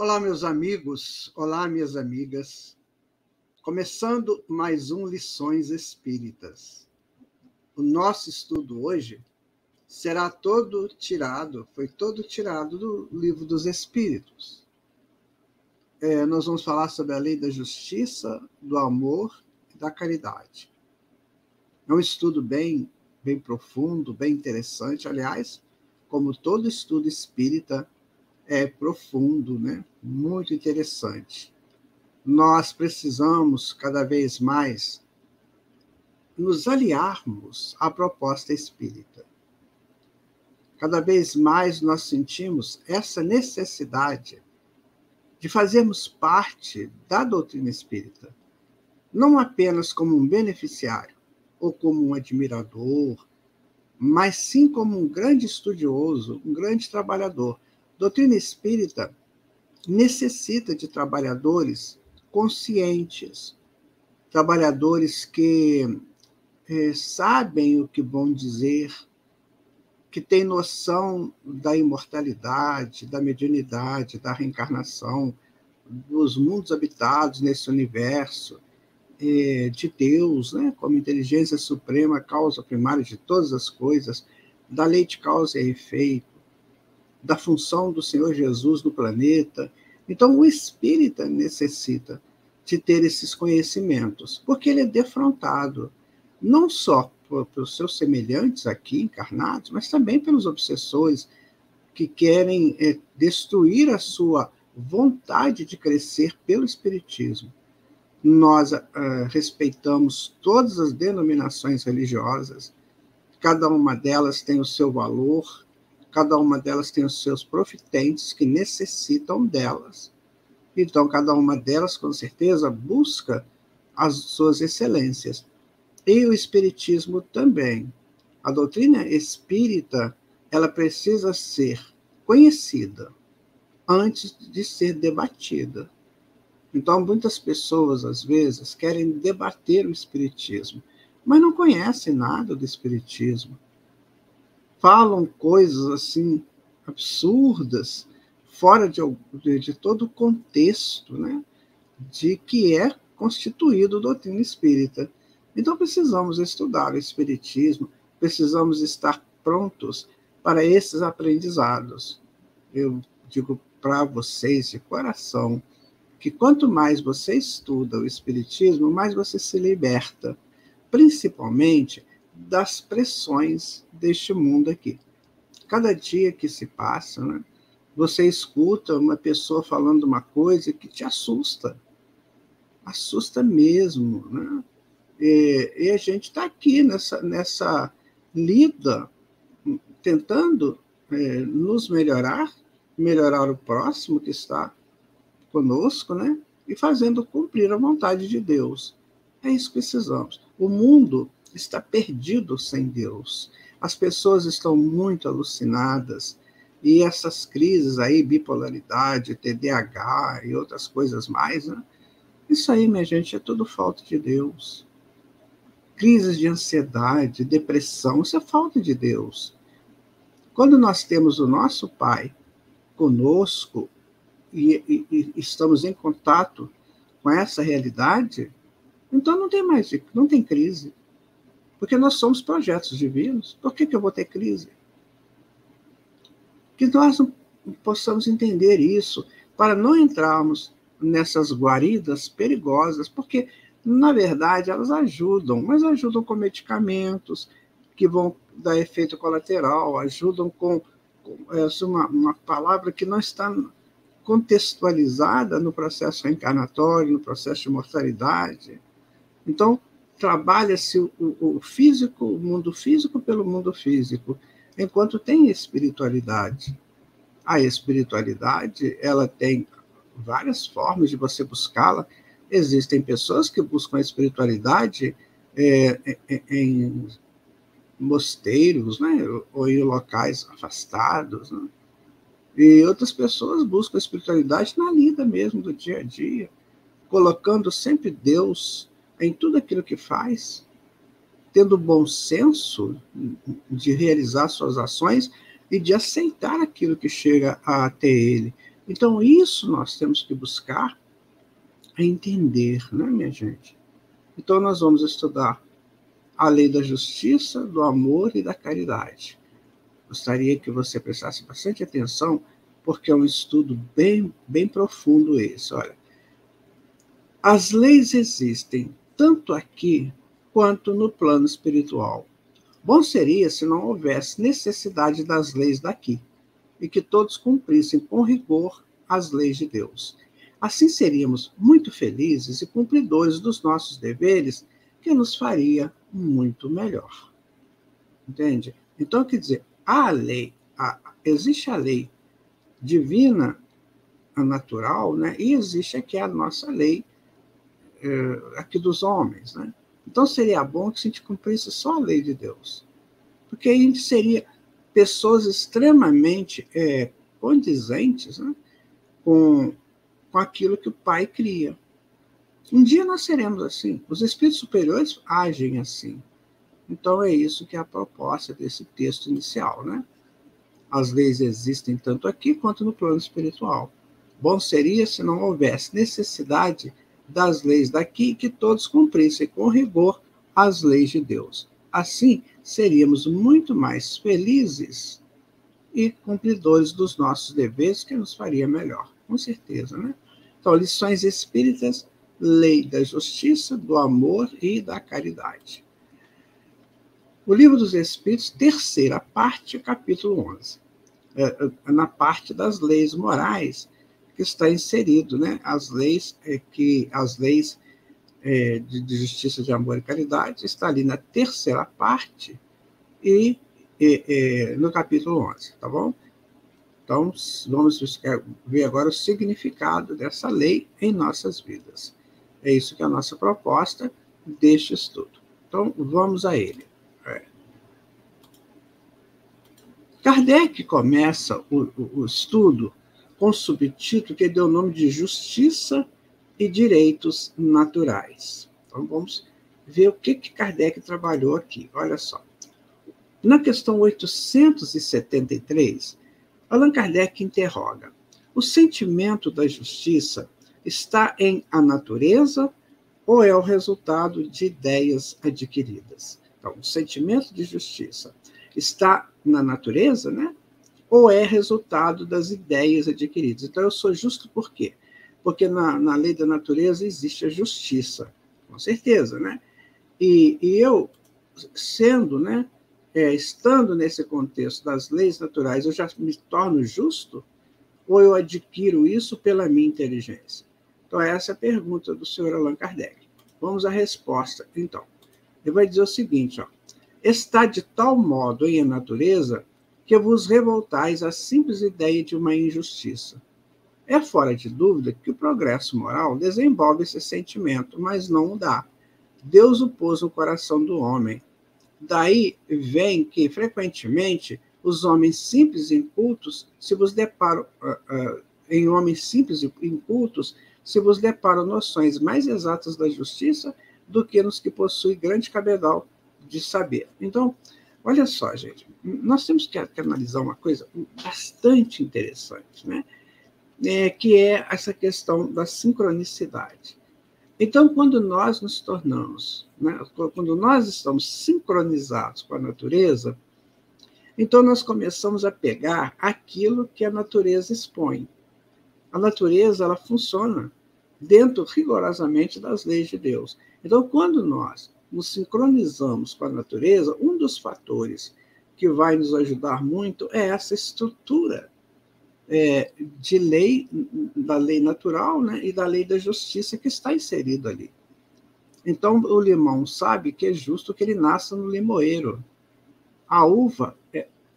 Olá, meus amigos, olá, minhas amigas. Começando mais um Lições Espíritas. O nosso estudo hoje foi todo tirado do Livro dos Espíritos. Nós vamos falar sobre a lei da justiça, do amor e da caridade. É um estudo bem profundo, bem interessante. Aliás, como todo estudo espírita, é profundo, né? Muito interessante. Nós precisamos cada vez mais nos aliarmos à proposta espírita. Cada vez mais nós sentimos essa necessidade de fazermos parte da doutrina espírita, não apenas como um beneficiário ou como um admirador, mas sim como um grande estudioso, um grande trabalhador. A doutrina espírita necessita de trabalhadores conscientes, trabalhadores que sabem o que vão dizer, que têm noção da imortalidade, da mediunidade, da reencarnação, dos mundos habitados nesse universo, de Deus, né, como inteligência suprema, causa primária de todas as coisas, da lei de causa e efeito, da função do Senhor Jesus no planeta. Então, o espírita necessita de ter esses conhecimentos, porque ele é defrontado, não só pelos seus semelhantes aqui encarnados, mas também pelos obsessores que querem destruir a sua vontade de crescer pelo espiritismo. Nós respeitamos todas as denominações religiosas, cada uma delas tem o seu valor, cada uma delas tem os seus profitentes que necessitam delas. Então, cada uma delas, com certeza, busca as suas excelências. E o espiritismo também. A doutrina espírita, ela precisa ser conhecida antes de ser debatida. Então, muitas pessoas, às vezes, querem debater o espiritismo, mas não conhecem nada do espiritismo. Falam coisas assim absurdas, fora de todo o contexto, né, de que é constituído a doutrina espírita. Então, precisamos estudar o espiritismo, precisamos estar prontos para esses aprendizados. Eu digo para vocês de coração que quanto mais você estuda o espiritismo, mais você se liberta, principalmente das pressões deste mundo aqui. Cada dia que se passa, né, você escuta uma pessoa falando uma coisa que te assusta mesmo, né? E a gente está aqui nessa lida, tentando nos melhorar o próximo que está conosco, né? E fazendo cumprir a vontade de Deus. É isso que precisamos. O mundo está perdido sem Deus. As pessoas estão muito alucinadas, e essas crises aí, bipolaridade, TDAH e outras coisas mais, né? Isso aí, minha gente, é tudo falta de Deus. Crises de ansiedade, depressão, isso é falta de Deus. Quando nós temos o nosso Pai conosco e estamos em contato com essa realidade, então não tem crise. Porque nós somos projetos divinos. Por que eu vou ter crise? Que nós não possamos entender isso, para não entrarmos nessas guaridas perigosas, porque, na verdade, elas ajudam, mas ajudam com medicamentos que vão dar efeito colateral, ajudam com uma palavra que não está contextualizada no processo reencarnatório, no processo de mortalidade. Então, trabalha-se o físico, o mundo físico pelo mundo físico, enquanto tem espiritualidade. A espiritualidade, ela tem várias formas de você buscá-la. Existem pessoas que buscam a espiritualidade em mosteiros, né, ou em locais afastados, né? E outras pessoas buscam a espiritualidade na lida mesmo do dia a dia, colocando sempre Deus em tudo aquilo que faz, tendo bom senso de realizar suas ações e de aceitar aquilo que chega até ele. Então, isso nós temos que buscar entender, né, minha gente? Então, nós vamos estudar a lei da justiça, do amor e da caridade. Gostaria que você prestasse bastante atenção, porque é um estudo bem profundo esse. Olha, as leis existem tanto aqui quanto no plano espiritual. Bom seria se não houvesse necessidade das leis daqui e que todos cumprissem com rigor as leis de Deus. Assim seríamos muito felizes e cumpridores dos nossos deveres, que nos faria muito melhor. Entende? Então, quer dizer, a lei, existe a lei divina, a natural, né? E existe aqui a nossa lei aqui dos homens, né? Então, seria bom que a gente cumprisse só a lei de Deus, porque aí a gente seria pessoas extremamente condizentes, né? com aquilo que o Pai cria. Um dia nós seremos assim. Os espíritos superiores agem assim. Então, é isso que é a proposta desse texto inicial, né? As leis existem tanto aqui quanto no plano espiritual. Bom seria se não houvesse necessidade das leis daqui, que todos cumprissem com rigor as leis de Deus. Assim, seríamos muito mais felizes e cumpridores dos nossos deveres, que nos faria melhor, com certeza, né? Então, lições espíritas, lei da justiça, do amor e da caridade. O Livro dos Espíritos, terceira parte, capítulo 11. Na parte das leis morais, que está inserido, né? As leis de justiça, de amor e caridade, está ali na terceira parte e no capítulo 11, tá bom? Então, vamos ver agora o significado dessa lei em nossas vidas. É isso que é a nossa proposta deste estudo. Então, vamos a ele. Kardec começa o estudo com o subtítulo que deu o nome de Justiça e Direitos Naturais. Então, vamos ver o que Kardec trabalhou aqui. Olha só. Na questão 873, Allan Kardec interroga: o sentimento da justiça está em a natureza ou é o resultado de ideias adquiridas? Então, o sentimento de justiça está na natureza, né? Ou é resultado das ideias adquiridas? Então, eu sou justo por quê? Porque na lei da natureza existe a justiça, com certeza, né? E eu, sendo, né, estando nesse contexto das leis naturais, eu já me torno justo? Ou eu adquiro isso pela minha inteligência? Então, essa é a pergunta do senhor Allan Kardec. Vamos à resposta, então. Ele vai dizer o seguinte, ó: está de tal modo em a natureza que vos revoltais à simples ideia de uma injustiça. É fora de dúvida que o progresso moral desenvolve esse sentimento, mas não o dá. Deus o pôs no coração do homem. Daí vem que, frequentemente, os homens simples e incultos se vos deparam, em homens simples e incultos, se vos deparam noções mais exatas da justiça do que nos que possuem grande cabedal de saber. Então, olha só, gente, nós temos que analisar uma coisa bastante interessante, né? Que é essa questão da sincronicidade. Então, quando nós nos tornamos, né, quando nós estamos sincronizados com a natureza, então nós começamos a pegar aquilo que a natureza expõe. A natureza, ela funciona dentro rigorosamente das leis de Deus. Então, quando nós nos sincronizamos com a natureza, um dos fatores que vai nos ajudar muito é essa estrutura de lei, da lei natural, né, e da lei da justiça que está inserido ali. Então, o limão sabe que é justo que ele nasça no limoeiro. A uva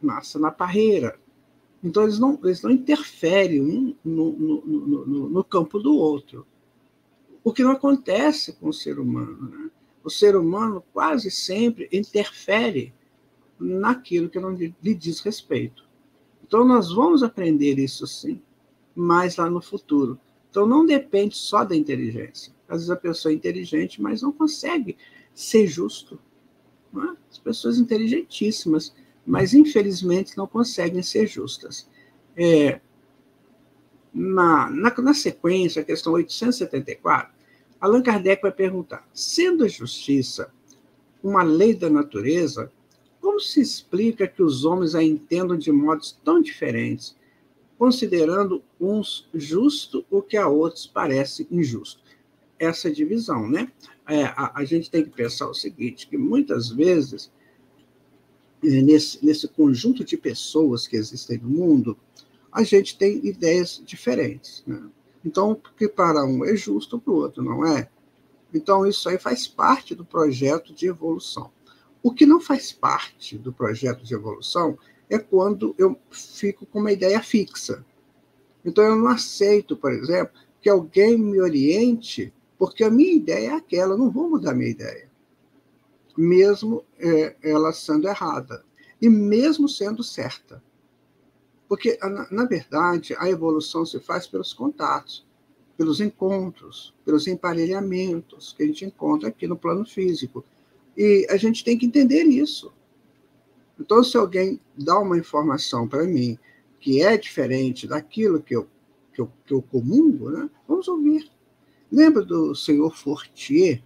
nasce na parreira. Então, eles não interferem um no campo do outro. O que não acontece com o ser humano, né? O ser humano quase sempre interfere naquilo que não lhe diz respeito. Então, nós vamos aprender isso sim, mais lá no futuro. Então, não depende só da inteligência. Às vezes a pessoa é inteligente, mas não consegue ser justo. Não é? As pessoas inteligentíssimas, mas infelizmente não conseguem ser justas. Na sequência, a questão 874, Allan Kardec vai perguntar: sendo a justiça uma lei da natureza, como se explica que os homens a entendam de modos tão diferentes, considerando uns justo o que a outros parece injusto? Essa divisão, né? A gente tem que pensar o seguinte, que muitas vezes, nesse conjunto de pessoas que existem no mundo, a gente tem ideias diferentes, né? Então, o que para um é justo, para o outro não é. Então, isso aí faz parte do projeto de evolução. O que não faz parte do projeto de evolução é quando eu fico com uma ideia fixa. Então, eu não aceito, por exemplo, que alguém me oriente, porque a minha ideia é aquela, eu não vou mudar a minha ideia, mesmo ela sendo errada, e mesmo sendo certa. Porque, na verdade, a evolução se faz pelos contatos, pelos encontros, pelos emparelhamentos que a gente encontra aqui no plano físico. E a gente tem que entender isso. Então, se alguém dá uma informação para mim que é diferente daquilo que eu comungo, né, vamos ouvir. Lembra do senhor Fortier?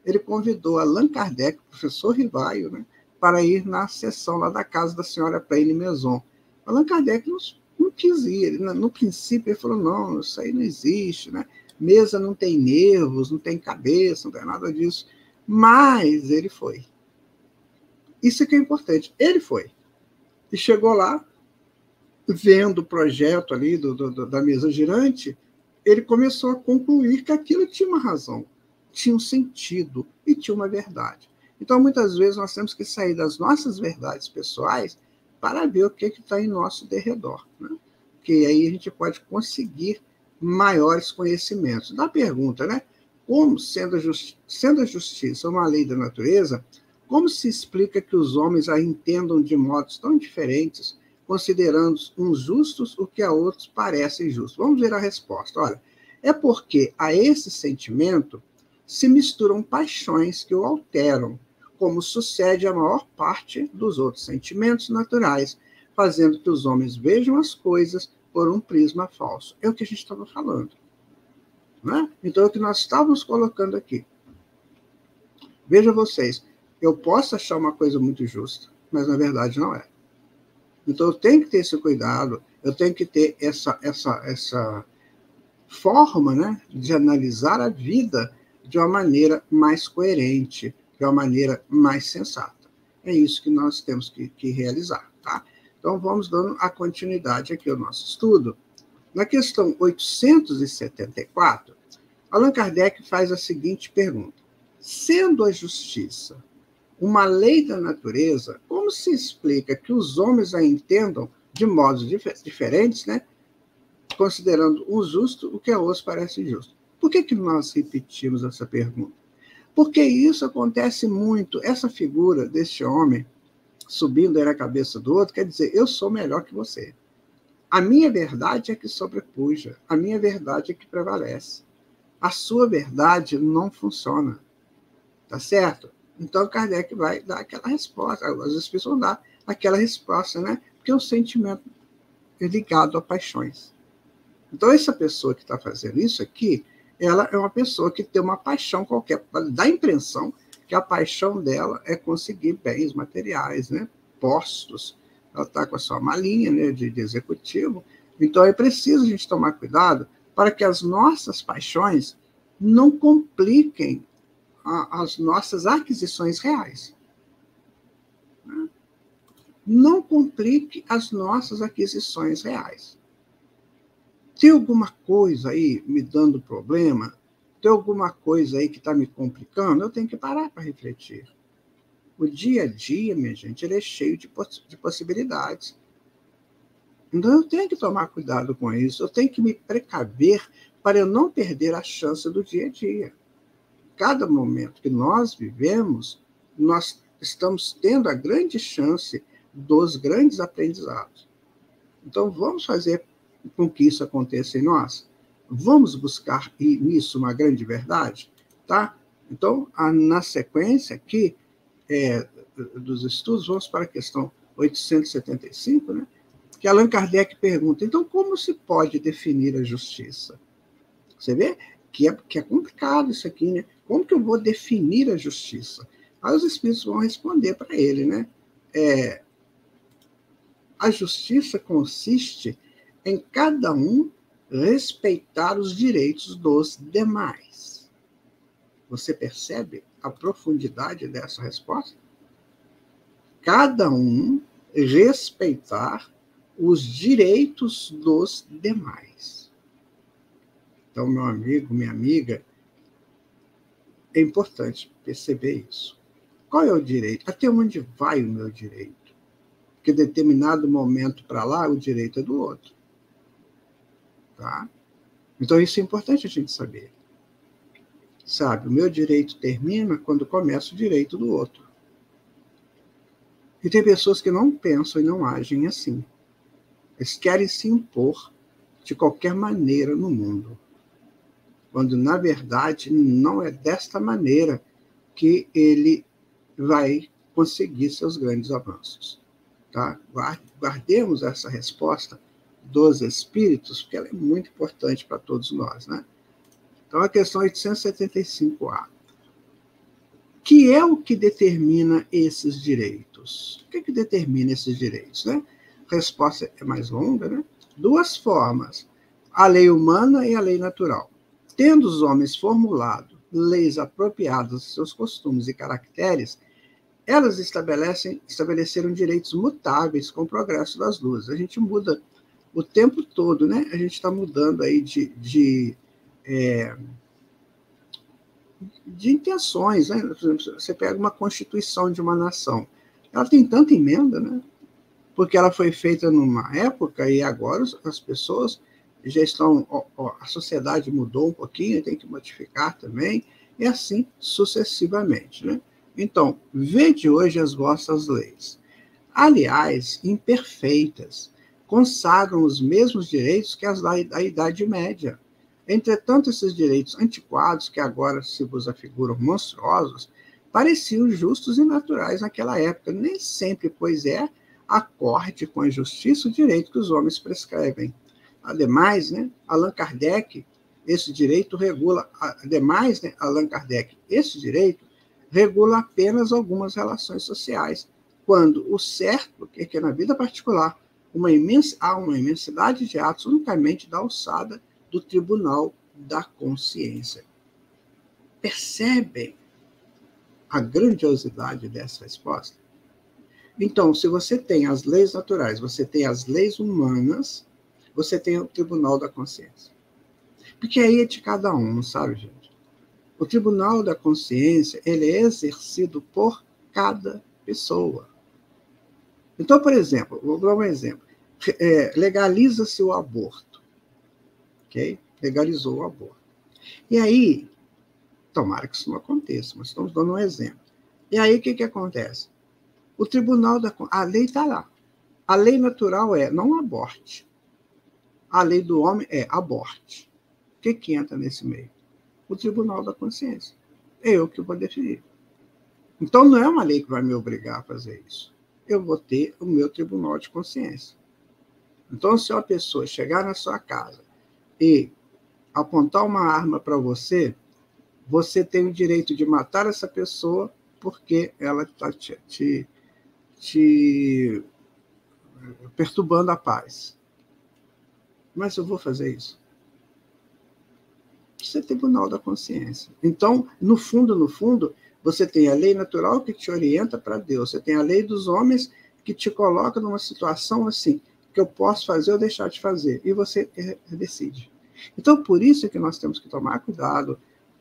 Ele convidou Allan Kardec, o professor Rivaio, né, para ir na sessão lá da casa da senhora Pleine Maison. Allan Kardec não quis ir. No princípio, ele falou, não, isso aí não existe, né? Mesa não tem nervos, não tem cabeça, não tem nada disso. Mas ele foi. Isso que é importante. Ele foi. E chegou lá, vendo o projeto ali da mesa girante, ele começou a concluir que aquilo tinha uma razão, tinha um sentido e tinha uma verdade. Então, muitas vezes, nós temos que sair das nossas verdades pessoais para ver o que está em nosso derredor, né? Que aí a gente pode conseguir maiores conhecimentos. Da pergunta, né? Como, sendo a justiça uma lei da natureza, como se explica que os homens a entendam de modos tão diferentes, considerando uns justos o que a outros parece injusto? Vamos ver a resposta. Olha, é porque a esse sentimento se misturam paixões que o alteram, como sucede a maior parte dos outros sentimentos naturais, fazendo que os homens vejam as coisas por um prisma falso. É o que a gente estava falando, né? Então, é o que nós estávamos colocando aqui. Veja vocês, eu posso achar uma coisa muito justa, mas na verdade não é. Então, eu tenho que ter esse cuidado, eu tenho que ter essa forma, né, de analisar a vida de uma maneira mais coerente, de uma maneira mais sensata. É isso que nós temos que realizar, tá? Então, vamos dando a continuidade aqui ao nosso estudo. Na questão 874, Allan Kardec faz a seguinte pergunta: sendo a justiça uma lei da natureza, como se explica que os homens a entendam de modos diferentes, né, considerando um justo o que a outros parece injusto? Por que nós repetimos essa pergunta? Porque isso acontece muito. Essa figura deste homem subindo na cabeça do outro quer dizer, eu sou melhor que você. A minha verdade é que sobrepuja, a minha verdade é que prevalece. A sua verdade não funciona. Tá certo? Então, Kardec vai dar aquela resposta. Às vezes, as pessoas dão aquela resposta, né? Porque o sentimento é ligado a paixões. Então, essa pessoa que está fazendo isso aqui, ela é uma pessoa que tem uma paixão qualquer. Dá a impressão que a paixão dela é conseguir bens materiais, né? Postos. Ela está com a sua malinha, né, de executivo. Então, é preciso a gente tomar cuidado para que as nossas paixões não compliquem as nossas aquisições reais. Não complique as nossas aquisições reais. Tem alguma coisa aí me dando problema? Tem alguma coisa aí que está me complicando? Eu tenho que parar para refletir. O dia a dia, minha gente, ele é cheio de possibilidades. Então, eu tenho que tomar cuidado com isso. Eu tenho que me precaver para eu não perder a chance do dia a dia. Cada momento que nós vivemos, nós estamos tendo a grande chance dos grandes aprendizados. Então, vamos fazer com que isso aconteça em nós? Vamos buscar nisso uma grande verdade? Tá? Então, na sequência aqui dos estudos, vamos para a questão 875, né? que Allan Kardec pergunta, então como se pode definir a justiça? Você vê que é complicado isso aqui, né? Como que eu vou definir a justiça? Aí os espíritos vão responder para ele, né? A justiça consiste em cada um respeitar os direitos dos demais. Você percebe a profundidade dessa resposta? Cada um respeitar os direitos dos demais. Então, meu amigo, minha amiga, é importante perceber isso. Qual é o direito? Até onde vai o meu direito? Porque em determinado momento para lá, o direito é do outro. Tá? Então, isso é importante a gente saber. Sabe, o meu direito termina quando começa o direito do outro. E tem pessoas que não pensam e não agem assim. Eles querem se impor de qualquer maneira no mundo. Quando, na verdade, não é desta maneira que ele vai conseguir seus grandes avanços. Tá? Guardemos essa resposta dos espíritos, porque ela é muito importante para todos nós. Né? Então, a questão 875A. Que é o que determina esses direitos? O que determina esses direitos? Né? A resposta é mais longa. Né? Duas formas, a lei humana e a lei natural. Tendo os homens formulado leis apropriadas aos seus costumes e caracteres, elas estabeleceram direitos mutáveis com o progresso das luzes. A gente muda o tempo todo, né? A gente está mudando aí de intenções, né? Por exemplo, você pega uma constituição de uma nação, ela tem tanta emenda, né? Porque ela foi feita numa época e agora as pessoas já estão, a sociedade mudou um pouquinho, tem que modificar também, e assim sucessivamente, né? Então, vede hoje as vossas leis. Aliás, imperfeitas, consagram os mesmos direitos que as da Idade Média. Entretanto, esses direitos antiquados, que agora se vos afiguram monstruosos, pareciam justos e naturais naquela época. Nem sempre, pois acorde com a justiça o direito que os homens prescrevem. Ademais, né, Allan Kardec, esse direito regula apenas algumas relações sociais, quando o certo é que na vida particular há uma imensidade de atos unicamente da alçada do tribunal da consciência. Percebem a grandiosidade dessa resposta? Então, se você tem as leis naturais, você tem as leis humanas, você tem o tribunal da consciência. Porque aí é de cada um, sabe, gente? O tribunal da consciência, ele é exercido por cada pessoa. Então, por exemplo, vou dar um exemplo. Legaliza-se o aborto. Ok? Legalizou o aborto. E aí, tomara que isso não aconteça, mas estamos dando um exemplo. E aí, o que acontece? O tribunal a lei está lá. A lei natural é não aborte. A lei do homem é aborte. O que entra nesse meio? O tribunal da consciência. É eu que vou definir. Então, não é uma lei que vai me obrigar a fazer isso. Eu vou ter o meu tribunal de consciência. Então, se uma pessoa chegar na sua casa e apontar uma arma para você, você tem o direito de matar essa pessoa porque ela está te perturbando a paz. Mas eu vou fazer isso. Isso é tribunal da consciência. Então, no fundo, você tem a lei natural que te orienta para Deus. Você tem a lei dos homens que te coloca numa situação assim, que eu posso fazer ou deixar de fazer. E você decide. Então, por isso é que nós temos que tomar cuidado,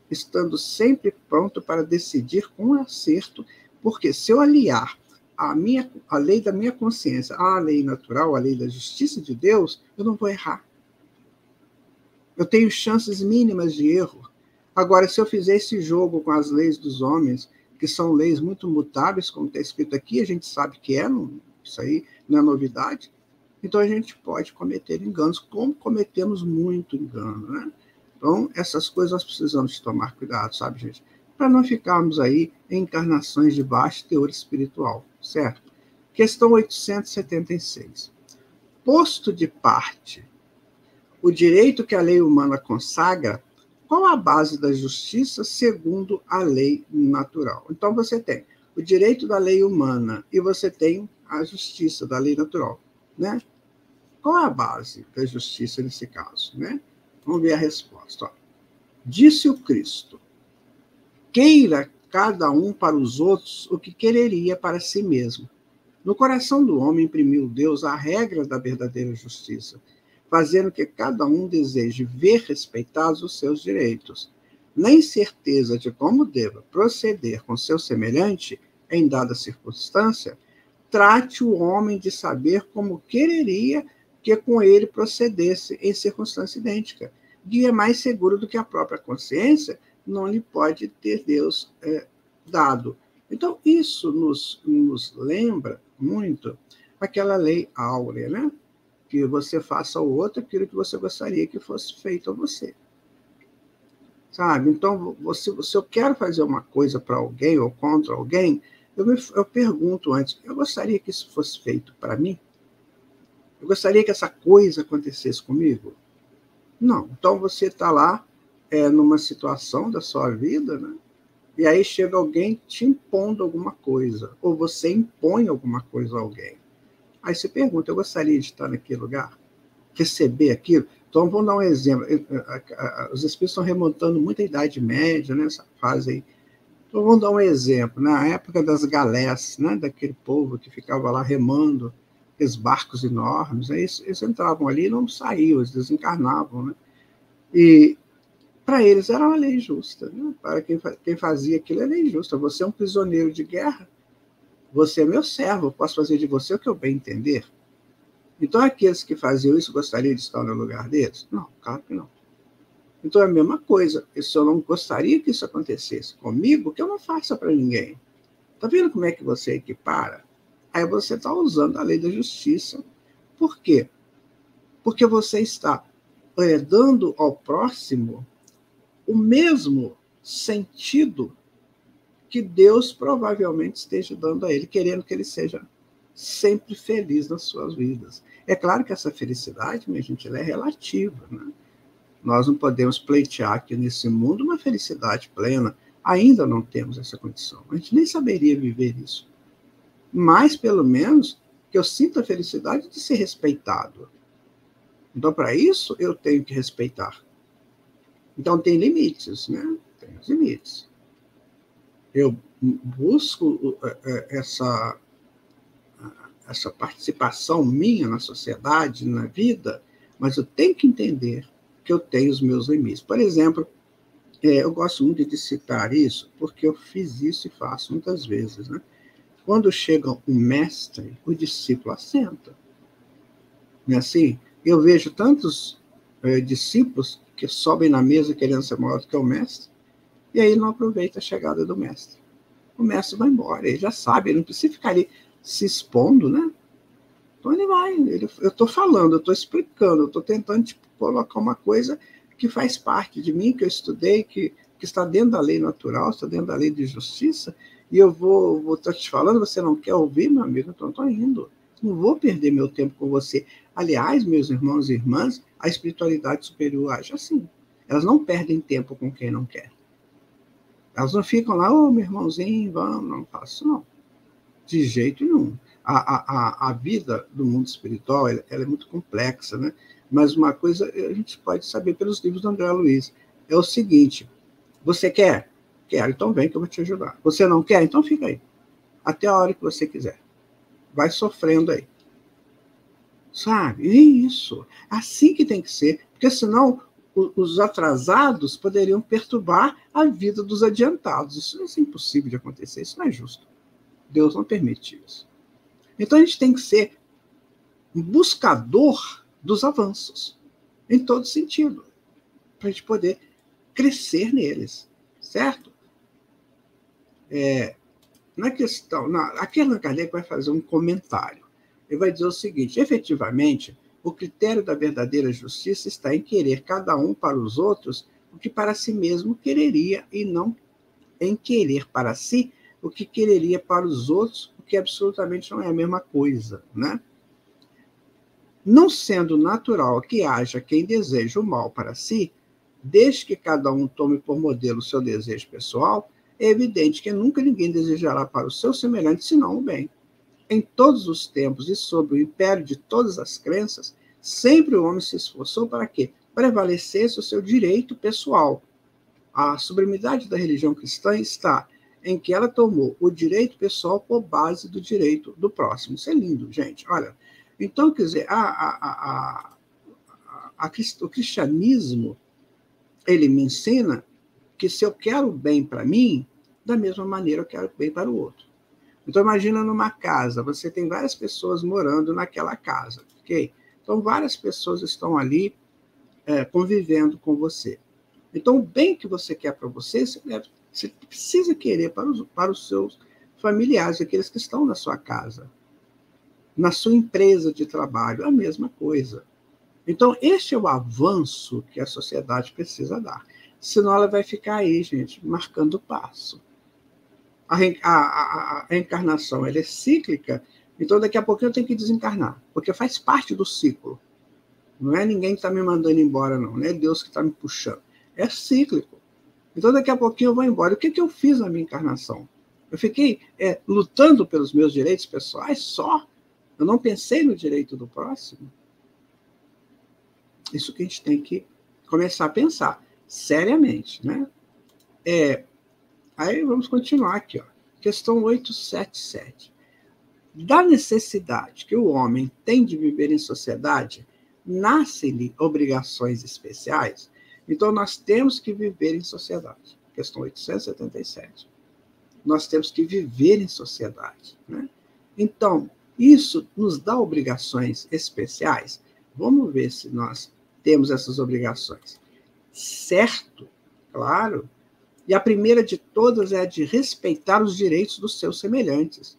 estando sempre pronto para decidir com acerto, porque se eu aliar a lei da minha consciência à lei natural, à lei da justiça de Deus, eu não vou errar. Eu tenho chances mínimas de erro. Agora, se eu fizer esse jogo com as leis dos homens, que são leis muito mutáveis, como está escrito aqui, a gente sabe que isso aí não é novidade, então a gente pode cometer enganos, como cometemos muito engano, né? Então, essas coisas nós precisamos tomar cuidado, sabe, gente? Para não ficarmos aí em encarnações de baixo teor espiritual, certo? Questão 876. posto de parte o direito que a lei humana consagra, qual a base da justiça segundo a lei natural? Então, você tem o direito da lei humana e você tem a justiça da lei natural, né? Qual é a base da justiça nesse caso, né? Vamos ver a resposta. Ó. Disse o Cristo: queira cada um para os outros o que quereria para si mesmo. No coração do homem imprimiu Deus a regra da verdadeira justiça, fazendo que cada um deseje ver respeitados os seus direitos. Na incerteza de como deva proceder com seu semelhante, em dada circunstância, trate o homem de saber como quereria que com ele procedesse em circunstância idêntica. Guia mais seguro do que a própria consciência não lhe pode ter Deus dado. Então, isso nos lembra muito aquela lei áurea, né? Que você faça ao outro aquilo que você gostaria que fosse feito a você. Sabe? Então, se eu quero fazer uma coisa para alguém ou contra alguém, eu pergunto antes, eu gostaria que isso fosse feito para mim? Eu gostaria que essa coisa acontecesse comigo? Não. Então, você está lá numa situação da sua vida, né? E aí chega alguém te impondo alguma coisa, ou você impõe alguma coisa a alguém. Aí você pergunta, eu gostaria de estar naquele lugar? Receber aquilo? Então, vamos dar um exemplo. Os espíritos estão remontando muita Idade Média, nessa fase aí. Então, vamos dar um exemplo. Na época das galés, né, daquele povo que ficava lá remando, aqueles barcos enormes, aí eles entravam ali e não saíam, eles desencarnavam. Né? E para eles era uma lei justa. Né? Para quem fazia aquilo, é lei justa. Você é um prisioneiro de guerra, você é meu servo, eu posso fazer de você o que eu bem entender. Então, aqueles que faziam isso gostariam de estar no lugar deles? Não, claro que não. Então, é a mesma coisa. Se eu não gostaria que isso acontecesse comigo, que eu não faça para ninguém. Está vendo como é que você equipara? Aí você está usando a lei da justiça. Por quê? Porque você está dando ao próximo o mesmo sentido que Deus provavelmente esteja dando a ele, querendo que ele seja sempre feliz nas suas vidas. É claro que essa felicidade, minha gente, ela é relativa, né? Nós não podemos pleitear aqui nesse mundo uma felicidade plena. Ainda não temos essa condição. A gente nem saberia viver isso. Mas, pelo menos, que eu sinta a felicidade de ser respeitado. Então, para isso, eu tenho que respeitar. Então, tem limites, né? Tem os limites. Eu busco essa participação minha na sociedade, na vida, mas eu tenho que entender que eu tenho os meus limites. Por exemplo, eu gosto muito de citar isso, porque eu fiz isso e faço muitas vezes. Né? Quando chega um mestre, o discípulo assenta. Não é assim? Eu vejo tantos discípulos que sobem na mesa querendo ser maior do que o mestre, e aí não aproveita a chegada do mestre. O mestre vai embora, ele já sabe, ele não precisa ficar ali se expondo, né? Então ele vai, eu estou falando, eu estou explicando, eu estou tentando colocar uma coisa que faz parte de mim, que eu estudei, que está dentro da lei natural, está dentro da lei de justiça, e eu vou estar te falando, você não quer ouvir, meu amigo? Então eu estou indo. Não vou perder meu tempo com você. Aliás, meus irmãos e irmãs, a espiritualidade superior age assim. Elas não perdem tempo com quem não quer. Elas não ficam lá, ô, meu irmãozinho, vamos, não faço, não. De jeito nenhum. A vida do mundo espiritual ela é muito complexa, né? Mas uma coisa a gente pode saber pelos livros do André Luiz. É o seguinte, você quer? Quero, então vem que eu vou te ajudar. Você não quer? Então fica aí. Até a hora que você quiser. Vai sofrendo aí. Sabe? É isso. Assim que tem que ser. Porque senão os atrasados poderiam perturbar a vida dos adiantados. Isso é impossível de acontecer. Isso não é justo. Deus não permite isso. Então, a gente tem que ser um buscador dos avanços, em todo sentido, para a gente poder crescer neles, certo? Na questão, aqui Allan Kardec vai fazer um comentário. Ele vai dizer o seguinte, efetivamente, o critério da verdadeira justiça está em querer cada um para os outros o que para si mesmo quereria, e não em querer para si o que quereria para os outros, o que absolutamente não é a mesma coisa, né? Não sendo natural que haja quem deseje o mal para si, desde que cada um tome por modelo o seu desejo pessoal, é evidente que nunca ninguém desejará para o seu semelhante senão o bem. Em todos os tempos e sob o império de todas as crenças, sempre o homem se esforçou para que prevalecesse o seu direito pessoal. A sublimidade da religião cristã está em que ela tomou o direito pessoal por base do direito do próximo. Isso é lindo, gente. Olha, então, quer dizer, o cristianismo, ele me ensina que se eu quero o bem para mim, da mesma maneira eu quero o bem para o outro. Então, imagina numa casa, você tem várias pessoas morando naquela casa, ok? Então, várias pessoas estão ali convivendo com você. Então, o bem que você quer para você, você precisa querer para os seus familiares, aqueles que estão na sua casa. Na sua empresa de trabalho, a mesma coisa. Então, este é o avanço que a sociedade precisa dar. Senão ela vai ficar aí, gente, marcando o passo. A reencarnação ela é cíclica, então daqui a pouco eu tenho que desencarnar, porque faz parte do ciclo. Não é ninguém que está me mandando embora, não é Deus que está me puxando. É cíclico. Então daqui a pouquinho eu vou embora. O que eu fiz na minha encarnação? Eu fiquei lutando pelos meus direitos pessoais só? Eu não pensei no direito do próximo? Isso que a gente tem que começar a pensar seriamente, né? Aí vamos continuar aqui, ó. Questão 877. Da necessidade que o homem tem de viver em sociedade, nascem-lhe obrigações especiais? Então, nós temos que viver em sociedade. Questão 877. Nós temos que viver em sociedade, né? Então, isso nos dá obrigações especiais? Vamos ver se nós temos essas obrigações. Certo, claro. E a primeira de todas é a de respeitar os direitos dos seus semelhantes.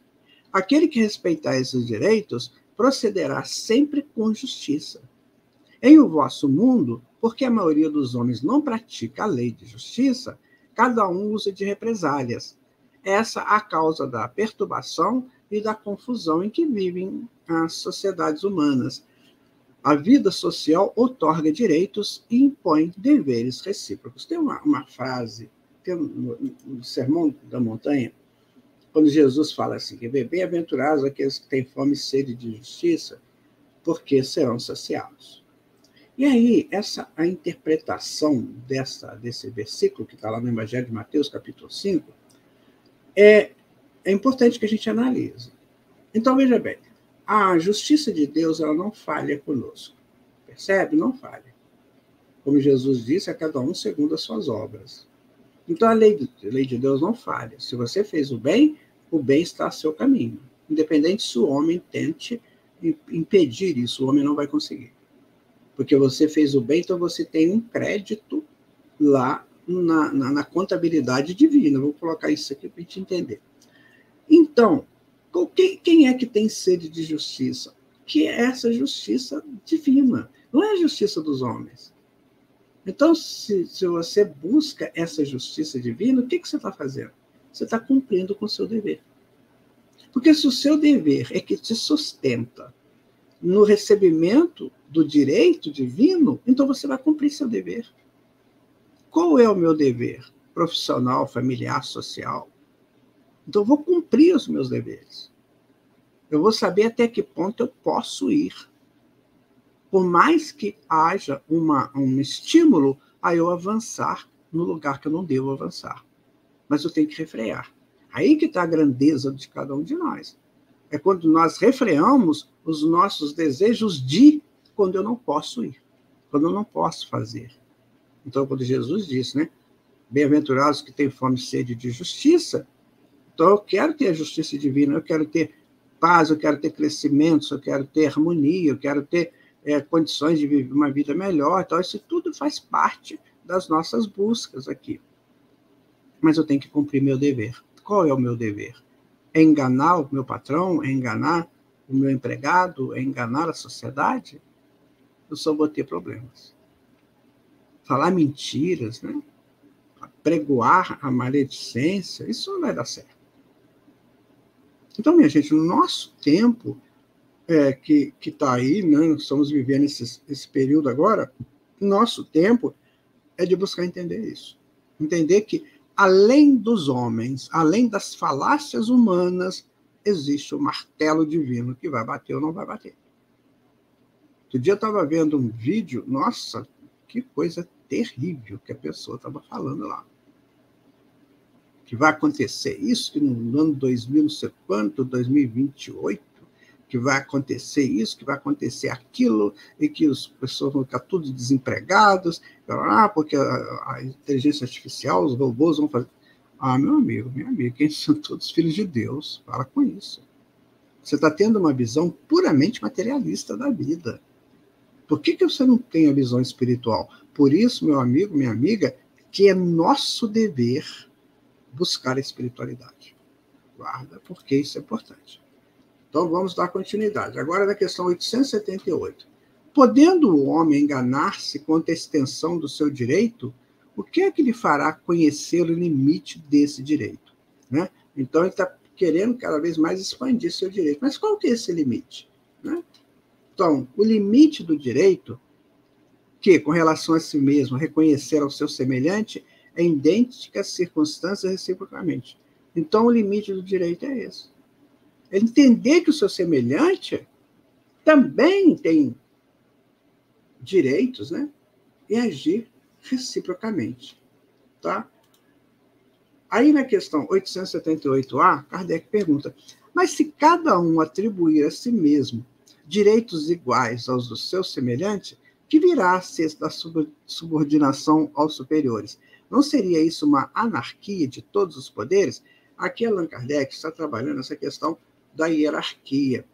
Aquele que respeitar esses direitos procederá sempre com justiça. Em o vosso mundo, porque a maioria dos homens não pratica a lei de justiça, cada um usa de represálias. Essa é a causa da perturbação e da confusão em que vivem as sociedades humanas. A vida social outorga direitos e impõe deveres recíprocos. Tem uma frase, tem no Sermão da Montanha, quando Jesus fala assim, que bem-aventurados aqueles que têm fome e sede de justiça, porque serão saciados. E aí, a interpretação desse versículo, que está lá no Evangelho de Mateus, capítulo 5, é importante que a gente analise. Então, veja bem, a justiça de Deus ela não falha conosco. Percebe? Não falha. Como Jesus disse, a cada um segundo as suas obras. Então, a lei de Deus não falha. Se você fez o bem está a seu caminho. Independente se o homem tente impedir isso, o homem não vai conseguir. Porque você fez o bem, então você tem um crédito lá na contabilidade divina. Vou colocar isso aqui para a gente entender. Então, quem é que tem sede de justiça? Que é essa justiça divina. Não é a justiça dos homens. Então, se você busca essa justiça divina, o que você está fazendo? Você está cumprindo com o seu dever. Porque se o seu dever é que te sustenta no recebimento do direito divino, então você vai cumprir seu dever. Qual é o meu dever? Profissional, familiar, social. Então, eu vou cumprir os meus deveres. Eu vou saber até que ponto eu posso ir. Por mais que haja um estímulo a eu avançar no lugar que eu não devo avançar. Mas eu tenho que refrear. Aí que está a grandeza de cada um de nós. É quando nós refreamos os nossos desejos de quando eu não posso ir, quando eu não posso fazer. Então, quando Jesus disse, né? Bem-aventurados que têm fome e sede de justiça, então eu quero ter a justiça divina, eu quero ter paz, eu quero ter crescimento, eu quero ter harmonia, eu quero ter condições de viver uma vida melhor. Então, isso tudo faz parte das nossas buscas aqui. Mas eu tenho que cumprir meu dever. Qual é o meu dever? É enganar o meu patrão? É enganar o meu empregado? É enganar a sociedade? Eu só vou ter problemas. Falar mentiras, né? Pregoar a maledicência, isso não vai dar certo. Então, minha gente, no nosso tempo, que está aí, né? Nós estamos vivendo esse período agora, nosso tempo é de buscar entender isso. Entender que, além dos homens, além das falácias humanas, existe o martelo divino que vai bater ou não vai bater. Outro dia eu estava vendo um vídeo, nossa, que coisa terrível que a pessoa estava falando lá. Que vai acontecer isso, que no ano 2000, não sei quanto, 2028, que vai acontecer isso, que vai acontecer aquilo, e que as pessoas vão ficar tudo desempregados, porque a inteligência artificial, os robôs vão fazer... meu amigo, minha amiga, quem são todos filhos de Deus? Para com isso. Você está tendo uma visão puramente materialista da vida. Por que você não tem a visão espiritual? Por isso, meu amigo, minha amiga, que é nosso dever buscar a espiritualidade. Guarda, porque isso é importante. Então, vamos dar continuidade. Agora, na questão 878. Podendo o homem enganar-se quanto à extensão do seu direito, o que é que lhe fará conhecer o limite desse direito? Né? Então, ele está querendo cada vez mais expandir seu direito. Mas qual que é esse limite? Né? Então, o limite do direito, que, com relação a si mesmo, reconhecer ao seu semelhante, é idênticas circunstâncias reciprocamente. Então, o limite do direito é esse. É entender que o seu semelhante também tem direitos, né? E agir reciprocamente. Tá? Aí, na questão 878A, Kardec pergunta, mas se cada um atribuir a si mesmo direitos iguais aos do seu semelhante, que virá a ser da subordinação aos superiores? Não seria isso uma anarquia de todos os poderes? Aqui, Allan Kardec está trabalhando essa questão da hierarquia,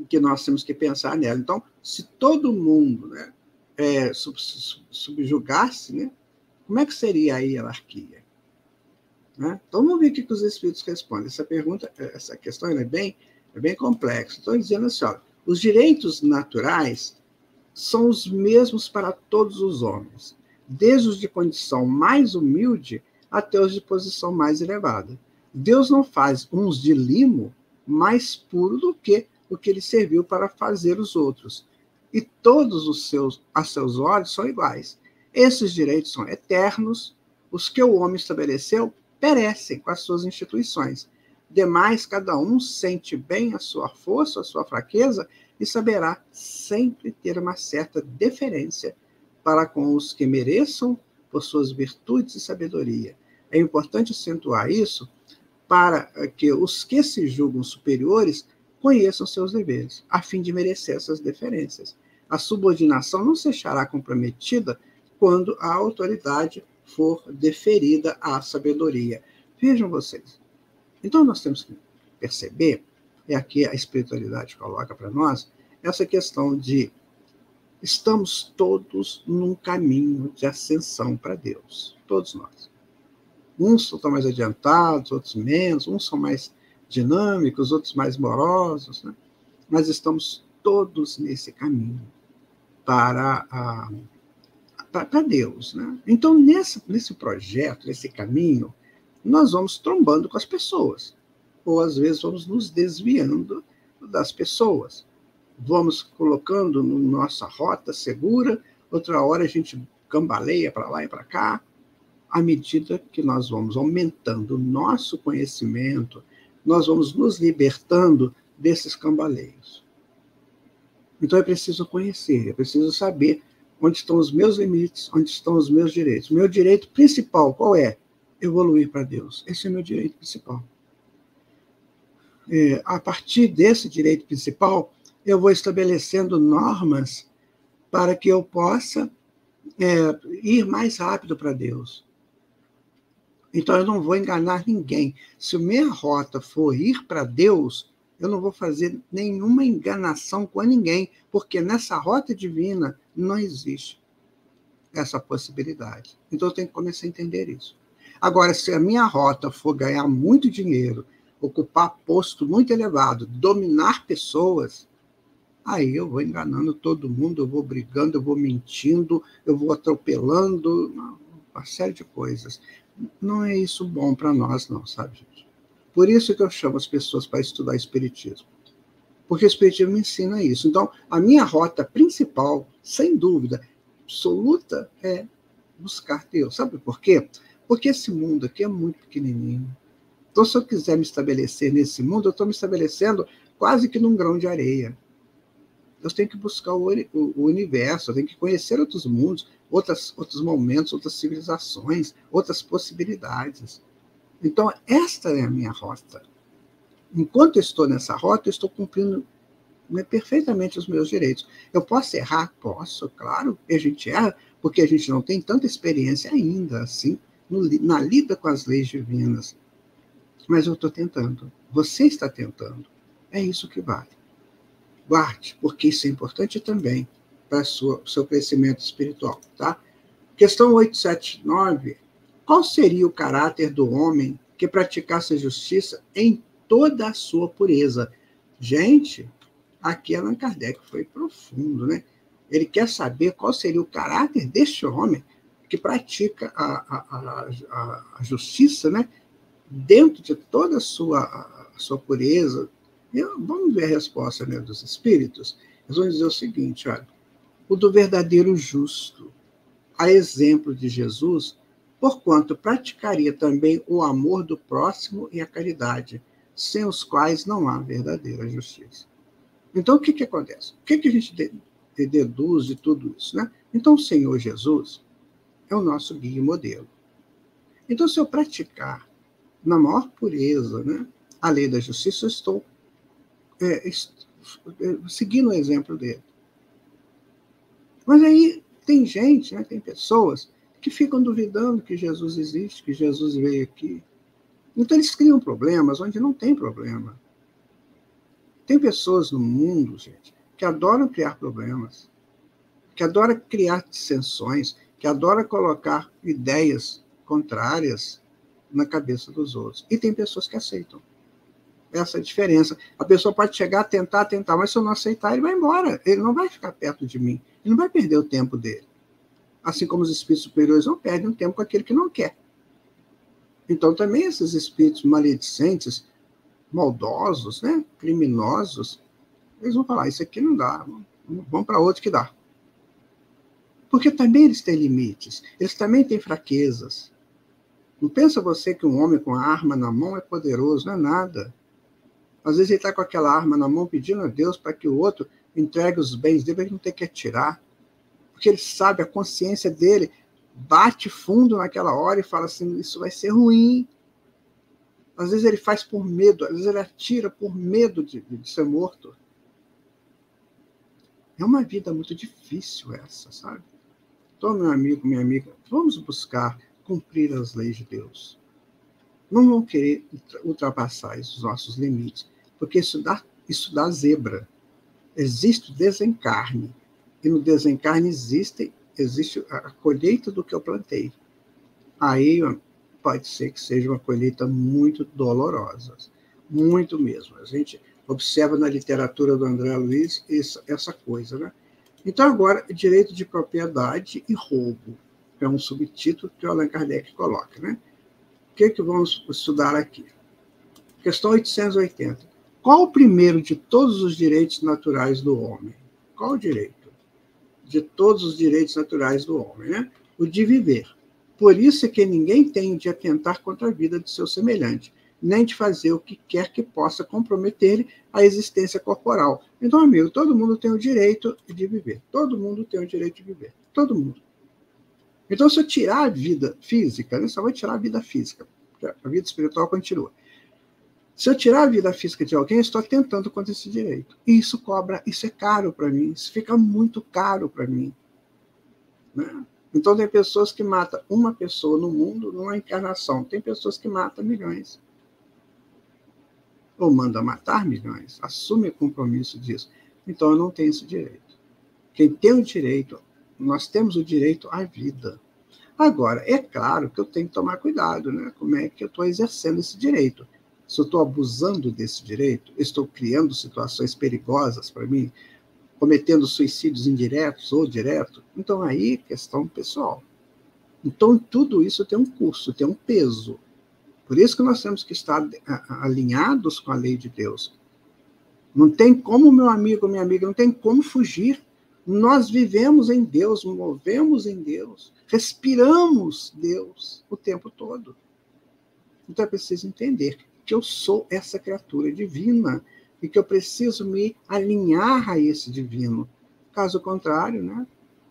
que nós temos que pensar nela. Então, se todo mundo, né, subjugasse, né, como é que seria a hierarquia? Né? Então, vamos ver o que os espíritos respondem. Essa questão é bem complexa. Estou dizendo assim, ó, os direitos naturais são os mesmos para todos os homens, desde os de condição mais humilde até os de posição mais elevada. Deus não faz uns de limo mais puro do que o que ele serviu para fazer os outros. E todos a seus olhos são iguais. Esses direitos são eternos, os que o homem estabeleceu perecem com as suas instituições. Demais, cada um sente bem a sua força, a sua fraqueza, e saberá sempre ter uma certa deferência para com os que mereçam por suas virtudes e sabedoria. É importante acentuar isso para que os que se julgam superiores conheçam seus deveres, a fim de merecer essas deferências. A subordinação não se achará comprometida quando a autoridade for deferida à sabedoria. Vejam vocês. Então, nós temos que perceber, e aqui a espiritualidade coloca para nós, essa questão de estamos todos num caminho de ascensão para Deus, todos nós. Uns estão mais adiantados, outros menos, uns são mais dinâmicos, outros mais morosos, né? Mas estamos todos nesse caminho para Deus. Né? Então, nesse projeto, nesse caminho, nós vamos trombando com as pessoas, ou às vezes vamos nos desviando das pessoas. Vamos colocando na nossa rota segura, outra hora a gente cambaleia para lá e para cá, à medida que nós vamos aumentando o nosso conhecimento, nós vamos nos libertando desses cambaleios. Então é preciso conhecer, é preciso saber onde estão os meus limites, onde estão os meus direitos. Meu direito principal, qual é? Evoluir para Deus. Esse é o meu direito principal. A partir desse direito principal, eu vou estabelecendo normas para que eu possa ir mais rápido para Deus. Então, eu não vou enganar ninguém. Se a minha rota for ir para Deus, eu não vou fazer nenhuma enganação com ninguém, porque nessa rota divina não existe essa possibilidade. Então, eu tenho que começar a entender isso. Agora, se a minha rota for ganhar muito dinheiro, ocupar posto muito elevado, dominar pessoas, aí eu vou enganando todo mundo, eu vou brigando, eu vou mentindo, eu vou atropelando, uma série de coisas. Não é isso bom para nós, não, sabe, gente? Por isso que eu chamo as pessoas para estudar Espiritismo. Porque o Espiritismo me ensina isso. Então, a minha rota principal, sem dúvida, absoluta, é buscar Deus. Sabe por quê? Porque esse mundo aqui é muito pequenininho. Então, se eu quiser me estabelecer nesse mundo, eu estou me estabelecendo quase que num grão de areia. Eu tenho que buscar o universo, eu tenho que conhecer outros mundos, outros momentos, outras civilizações, outras possibilidades. Então, esta é a minha rota. Enquanto eu estou nessa rota, eu estou cumprindo perfeitamente os meus direitos. Eu posso errar? Posso, claro. A gente erra porque a gente não tem tanta experiência ainda, assim, na lida com as leis divinas. Mas eu estou tentando. Você está tentando. É isso que vale. Guarde, porque isso é importante também para o seu crescimento espiritual. Tá? Questão 879. Qual seria o caráter do homem que praticasse a justiça em toda a sua pureza? Gente, aqui Allan Kardec foi profundo, né? Ele quer saber qual seria o caráter deste homem que pratica a justiça, né? Dentro de toda a sua pureza. Vamos ver a resposta, né, dos espíritos. Eles vão dizer o seguinte, olha, o do verdadeiro justo, a exemplo de Jesus, porquanto praticaria também o amor do próximo e a caridade, sem os quais não há verdadeira justiça. Então, o que acontece? O que a gente deduz de tudo isso? Né? Então, o Senhor Jesus é o nosso guia e modelo. Então, se eu praticar na maior pureza, né, a lei da justiça, eu estou seguindo o exemplo dele. Mas aí tem gente, né, tem pessoas que ficam duvidando que Jesus existe, que Jesus veio aqui. Então, eles criam problemas onde não tem problema. Tem pessoas no mundo, gente, que adoram criar problemas, que adoram criar dissensões, que adoram colocar ideias contrárias na cabeça dos outros. E tem pessoas que aceitam. Essa é a diferença. A pessoa pode chegar, tentar, mas se eu não aceitar, ele vai embora. Ele não vai ficar perto de mim. Ele não vai perder o tempo dele. Assim como os espíritos superiores não perdem o tempo com aquele que não quer. Então, também esses espíritos maledicentes, maldosos, né, criminosos, eles vão falar, isso aqui não dá, vamos para outro que dá. Porque também eles têm limites, eles também têm fraquezas. Não pensa você que um homem com a arma na mão é poderoso, não é nada. Às vezes ele está com aquela arma na mão pedindo a Deus para que o outro entregue os bens dele para ele não ter que atirar. Porque ele sabe, a consciência dele bate fundo naquela hora e fala assim, isso vai ser ruim. Às vezes ele faz por medo, às vezes ele atira por medo de ser morto. É uma vida muito difícil essa, sabe? Então, meu amigo, minha amiga, vamos buscar cumprir as leis de Deus. Não vão querer ultrapassar os nossos limites, porque isso dá zebra. Existe o desencarne, e no desencarne existe a colheita do que eu plantei. Aí pode ser que seja uma colheita muito dolorosa, muito mesmo. A gente observa na literatura do André Luiz essa coisa, né? Então, agora, direito de propriedade e roubo, que é um subtítulo que o Allan Kardec coloca, né? O que vamos estudar aqui? Questão 880. Qual o primeiro de todos os direitos naturais do homem? Qual o direito? De todos os direitos naturais do homem, né? O de viver. Por isso é que ninguém tem de atentar contra a vida de seu semelhante, nem de fazer o que quer que possa comprometer-lhe a existência corporal. Então, amigo, todo mundo tem o direito de viver. Todo mundo tem o direito de viver. Todo mundo. Então, se eu tirar a vida física, né, só vou tirar a vida física, a vida espiritual continua. Se eu tirar a vida física de alguém, eu estou atentando contra esse direito. E isso é caro para mim, isso fica muito caro para mim. Né? Então, tem pessoas que matam uma pessoa no mundo numa encarnação. Tem pessoas que matam milhões. Ou mandam matar milhões. Assume o compromisso disso. Então, eu não tenho esse direito. Quem tem o direito, nós temos o direito à vida. Agora, é claro que eu tenho que tomar cuidado, né? Como é que eu estou exercendo esse direito? Se eu estou abusando desse direito, estou criando situações perigosas para mim, cometendo suicídios indiretos ou diretos, então aí questão pessoal. Então tudo isso tem um custo, tem um peso. Por isso que nós temos que estar alinhados com a lei de Deus. Não tem como, meu amigo, minha amiga, não tem como fugir. Nós vivemos em Deus, movemos em Deus, respiramos Deus o tempo todo. Então é preciso entender que eu sou essa criatura divina e que eu preciso me alinhar a esse divino. Caso contrário, né,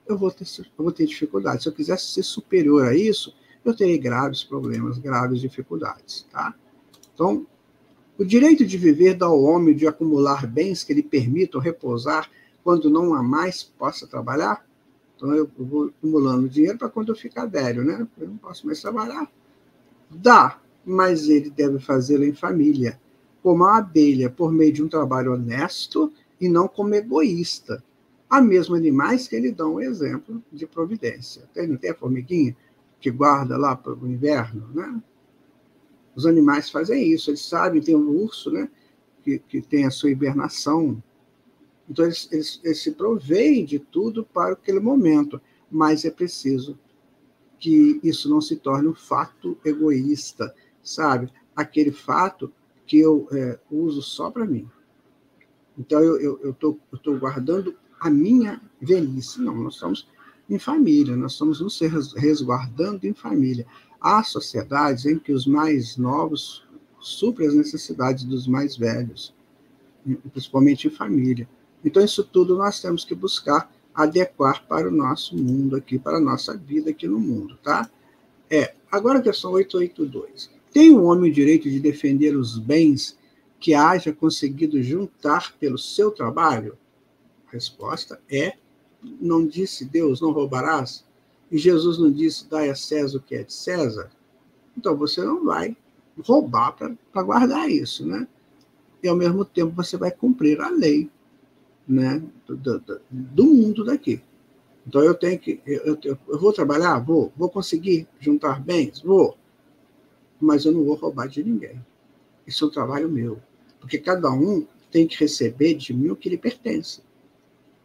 eu vou ter dificuldade. Se eu quisesse ser superior a isso, eu teria graves problemas, graves dificuldades. Tá? Então, o direito de viver dá ao homem de acumular bens que lhe permitam repousar quando não há mais possa trabalhar. Então, eu vou acumulando dinheiro para quando eu ficar velho, né? Eu não posso mais trabalhar. Dá, mas ele deve fazê-lo em família, como a abelha, por meio de um trabalho honesto e não como egoísta. Há mesmo animais que lhe dão um exemplo de providência. Não tem a formiguinha que guarda lá para o inverno, né? Os animais fazem isso, eles sabem, tem um urso, né, que tem a sua hibernação. Então, eles se proveem de tudo para aquele momento, mas é preciso que isso não se torne um fato egoísta, sabe? Aquele fato que eu uso só para mim. Então, eu tô guardando a minha velhice. Não, nós estamos em família, nós estamos nos resguardando em família. Há sociedades em que os mais novos suprem as necessidades dos mais velhos, principalmente em família. Então, isso tudo nós temos que buscar adequar para o nosso mundo aqui, para a nossa vida aqui no mundo, tá? Agora a questão 882. Tem o homem o direito de defender os bens que haja conseguido juntar pelo seu trabalho? A resposta é: não disse Deus, não roubarás? E Jesus não disse, dai a César o que é de César? Então você não vai roubar para guardar isso, né? E ao mesmo tempo você vai cumprir a lei, né, do mundo daqui. Então eu tenho que, eu vou trabalhar? Vou conseguir juntar bens? Vou, mas eu não vou roubar de ninguém. Isso é um trabalho meu, porque cada um tem que receber de mim o que lhe pertence.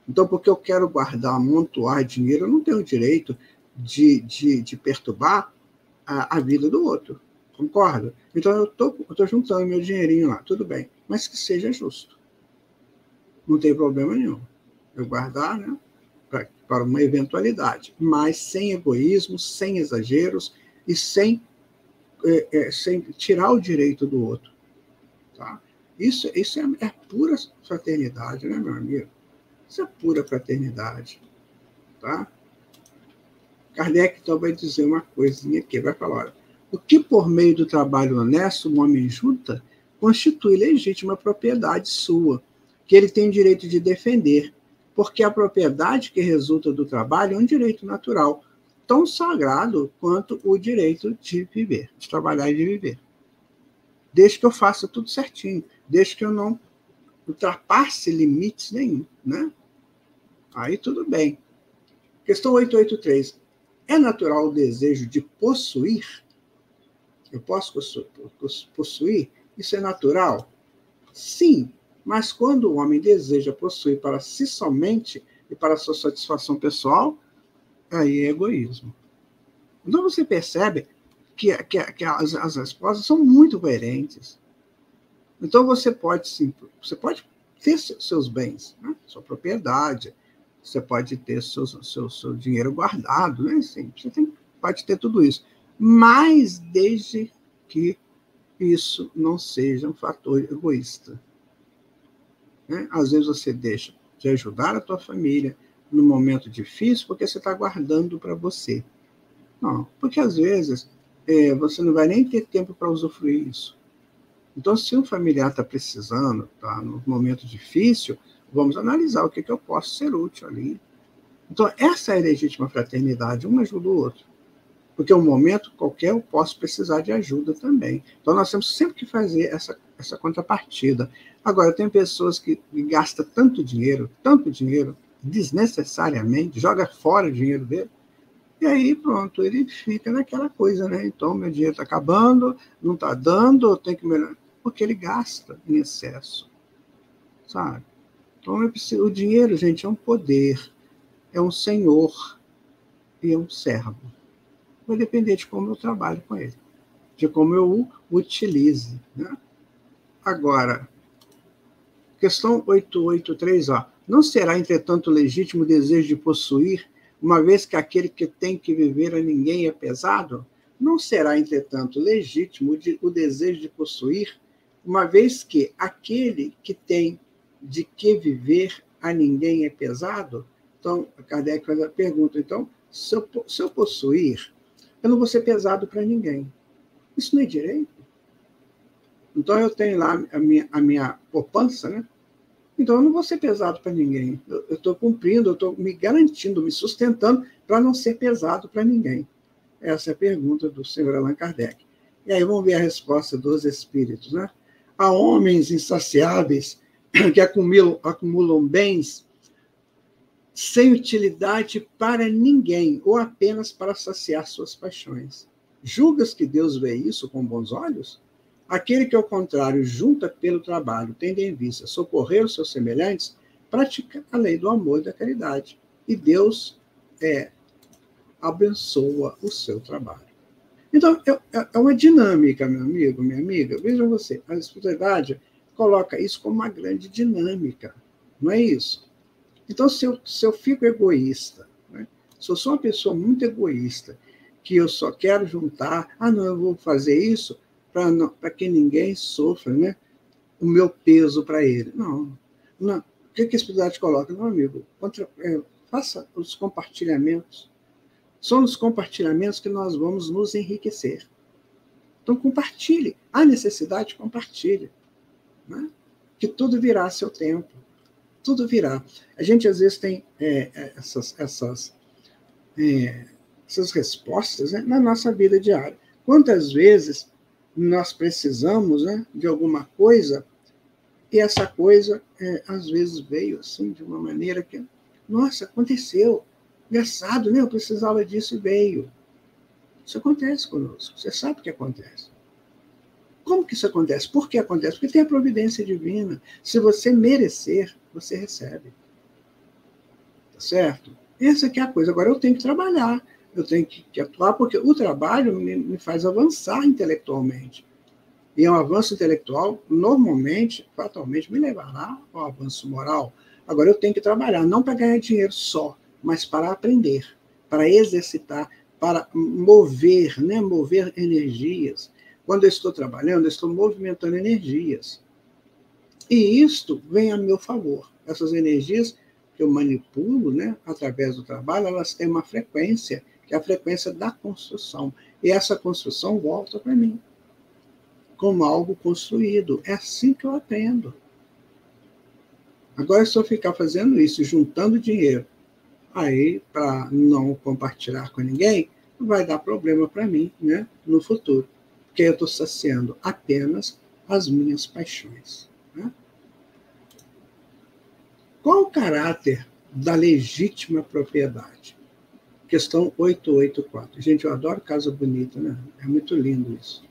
Então, porque eu quero guardar, amontoar dinheiro, eu não tenho o direito de perturbar a vida do outro. Concorda? Então, eu tô juntando meu dinheirinho lá, tudo bem, mas que seja justo. Não tem problema nenhum. Eu guardar, né, para uma eventualidade, mas sem egoísmo, sem exageros e sem tirar o direito do outro. Tá? Isso é pura fraternidade, né, meu amigo? Isso é pura fraternidade. Tá? Kardec então vai dizer uma coisinha aqui, vai falar, olha, o que por meio do trabalho honesto o homem junta constitui legítima propriedade sua, que ele tem o direito de defender, porque a propriedade que resulta do trabalho é um direito natural, tão sagrado quanto o direito de viver, de trabalhar e de viver. Desde que eu faça tudo certinho, desde que eu não ultrapasse limites nenhum, né? Aí tudo bem. Questão 883. É natural o desejo de possuir? Eu posso possuir? Isso é natural? Sim, mas quando o homem deseja possuir para si somente e para sua satisfação pessoal, aí é egoísmo. Então você percebe que as respostas são muito coerentes. Então você pode ter seus bens, né? Sua propriedade, você pode ter seu dinheiro guardado, né? Sim, pode ter tudo isso, mas desde que isso não seja um fator egoísta. Né? Às vezes você deixa de ajudar a tua família num momento difícil porque você está guardando para você. Não, porque às vezes você não vai nem ter tempo para usufruir isso. Então, se um familiar está precisando, está num momento difícil, vamos analisar o que eu posso ser útil ali. Então, essa é a legítima fraternidade, um ajuda o outro. Porque um momento qualquer eu posso precisar de ajuda também. Então, nós temos sempre que fazer essa contrapartida. Agora, tem pessoas que gastam tanto dinheiro, desnecessariamente, joga fora o dinheiro dele, e aí, pronto, ele fica naquela coisa, né? Então, meu dinheiro está acabando, não está dando, eu tenho que melhorar. Porque ele gasta em excesso, sabe? Então, o dinheiro, gente, é um poder, é um senhor e é um servo. Vai depender de como eu trabalho com ele, de como eu o utilize, né? Agora, Questão 883A. Não será, entretanto, legítimo o desejo de possuir, uma vez que aquele que tem que viver a ninguém é pesado? Não será, entretanto, legítimo o desejo de possuir, uma vez que aquele que tem de que viver a ninguém é pesado? Então, Kardec faz a pergunta, então, se eu possuir, eu não vou ser pesado para ninguém. Isso não é direito? Então, eu tenho lá a minha poupança, né? Então, eu não vou ser pesado para ninguém. Eu estou cumprindo, eu estou me garantindo, me sustentando para não ser pesado para ninguém. Essa é a pergunta do senhor Allan Kardec. E aí vamos ver a resposta dos espíritos. Né? Há homens insaciáveis que acumulam bens sem utilidade para ninguém, ou apenas para saciar suas paixões. Julgas que Deus vê isso com bons olhos? Aquele que, ao contrário, junta pelo trabalho, tendo em vista socorrer os seus semelhantes, pratica a lei do amor e da caridade. E Deus abençoa o seu trabalho. Então, é uma dinâmica, meu amigo, minha amiga. Veja você, a espiritualidade coloca isso como uma grande dinâmica, não é isso? Então, se eu fico egoísta, né? Se eu sou uma pessoa muito egoísta, que eu só quero juntar, não, eu vou fazer isso para que ninguém sofra, né? O meu peso para ele. Não. O que a espiritualidade coloca? Não, amigo, faça os compartilhamentos. São nos compartilhamentos que nós vamos nos enriquecer. Então, compartilhe. Há necessidade, compartilhe. Né? Que tudo virá a seu tempo. Tudo virá. A gente, às vezes, tem essas respostas, né, na nossa vida diária. Quantas vezes nós precisamos, né, de alguma coisa e essa coisa, às vezes, veio assim, de uma maneira que, nossa, aconteceu. Engraçado, né? Eu precisava disso e veio. Isso acontece conosco. Você sabe o que acontece. Como que isso acontece? Por que acontece? Porque tem a providência divina. Se você merecer, você recebe. Tá certo? Essa que é a coisa. Agora, eu tenho que trabalhar. Eu tenho que atuar, porque o trabalho me faz avançar intelectualmente. E um avanço intelectual, normalmente, fatalmente, me levará ao avanço moral. Agora, eu tenho que trabalhar, não para ganhar dinheiro só, mas para aprender, para exercitar, para mover, né? Mover energias. Quando eu estou trabalhando, eu estou movimentando energias. E isto vem a meu favor. Essas energias que eu manipulo, né, através do trabalho, elas têm uma frequência, que é a frequência da construção. E essa construção volta para mim, como algo construído. É assim que eu aprendo. Agora, se eu ficar fazendo isso, juntando dinheiro, aí, para não compartilhar com ninguém, vai dar problema para mim, né, no futuro. Porque eu estou saciando apenas as minhas paixões. Né? Qual o caráter da legítima propriedade? Questão 884. Gente, eu adoro casa bonita, né? É muito lindo isso.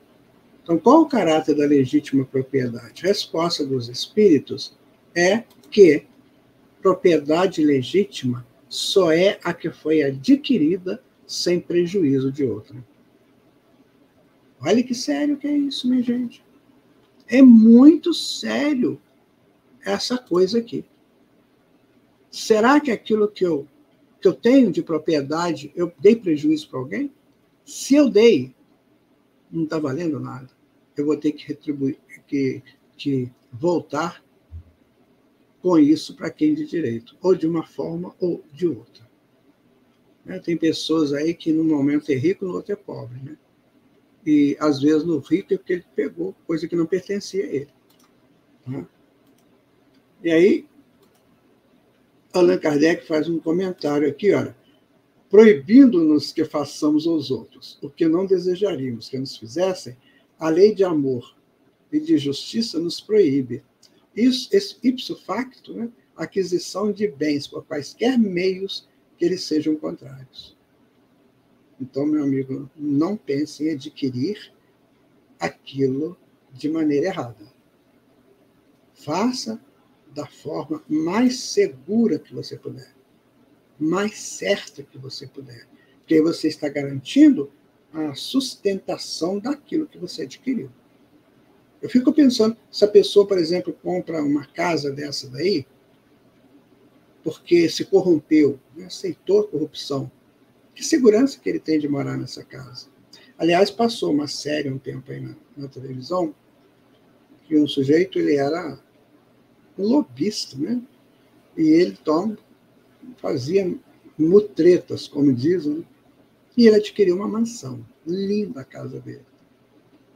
Então, qual o caráter da legítima propriedade? A resposta dos espíritos é que propriedade legítima só é a que foi adquirida sem prejuízo de outra. Olha que sério que é isso, minha gente. É muito sério essa coisa aqui. Será que aquilo que eu tenho de propriedade, eu dei prejuízo para alguém? Se eu dei, não está valendo nada. Eu vou ter que retribuir, que voltar com isso para quem de direito, ou de uma forma ou de outra. Né? Tem pessoas aí que num momento é rico, no outro é pobre. Né? E às vezes no rico é porque ele pegou coisa que não pertencia a ele. Né? E aí, Allan Kardec faz um comentário aqui, olha, proibindo-nos que façamos aos outros o que não desejaríamos que nos fizessem, a lei de amor e de justiça nos proíbe. Isso, ipso facto, né, a aquisição de bens por quaisquer meios que eles sejam contrários. Então, meu amigo, não pense em adquirir aquilo de maneira errada. Faça da forma mais segura que você puder, mais certa que você puder, porque aí você está garantindo a sustentação daquilo que você adquiriu. Eu fico pensando, se a pessoa, por exemplo, compra uma casa dessa daí, porque se corrompeu, né, aceitou a corrupção, que segurança que ele tem de morar nessa casa? Aliás, passou uma série um tempo aí na televisão, que um sujeito, ele era um lobista, né? E ele fazia mutretas, como dizem, né? E ele adquiriu uma mansão, linda a casa dele.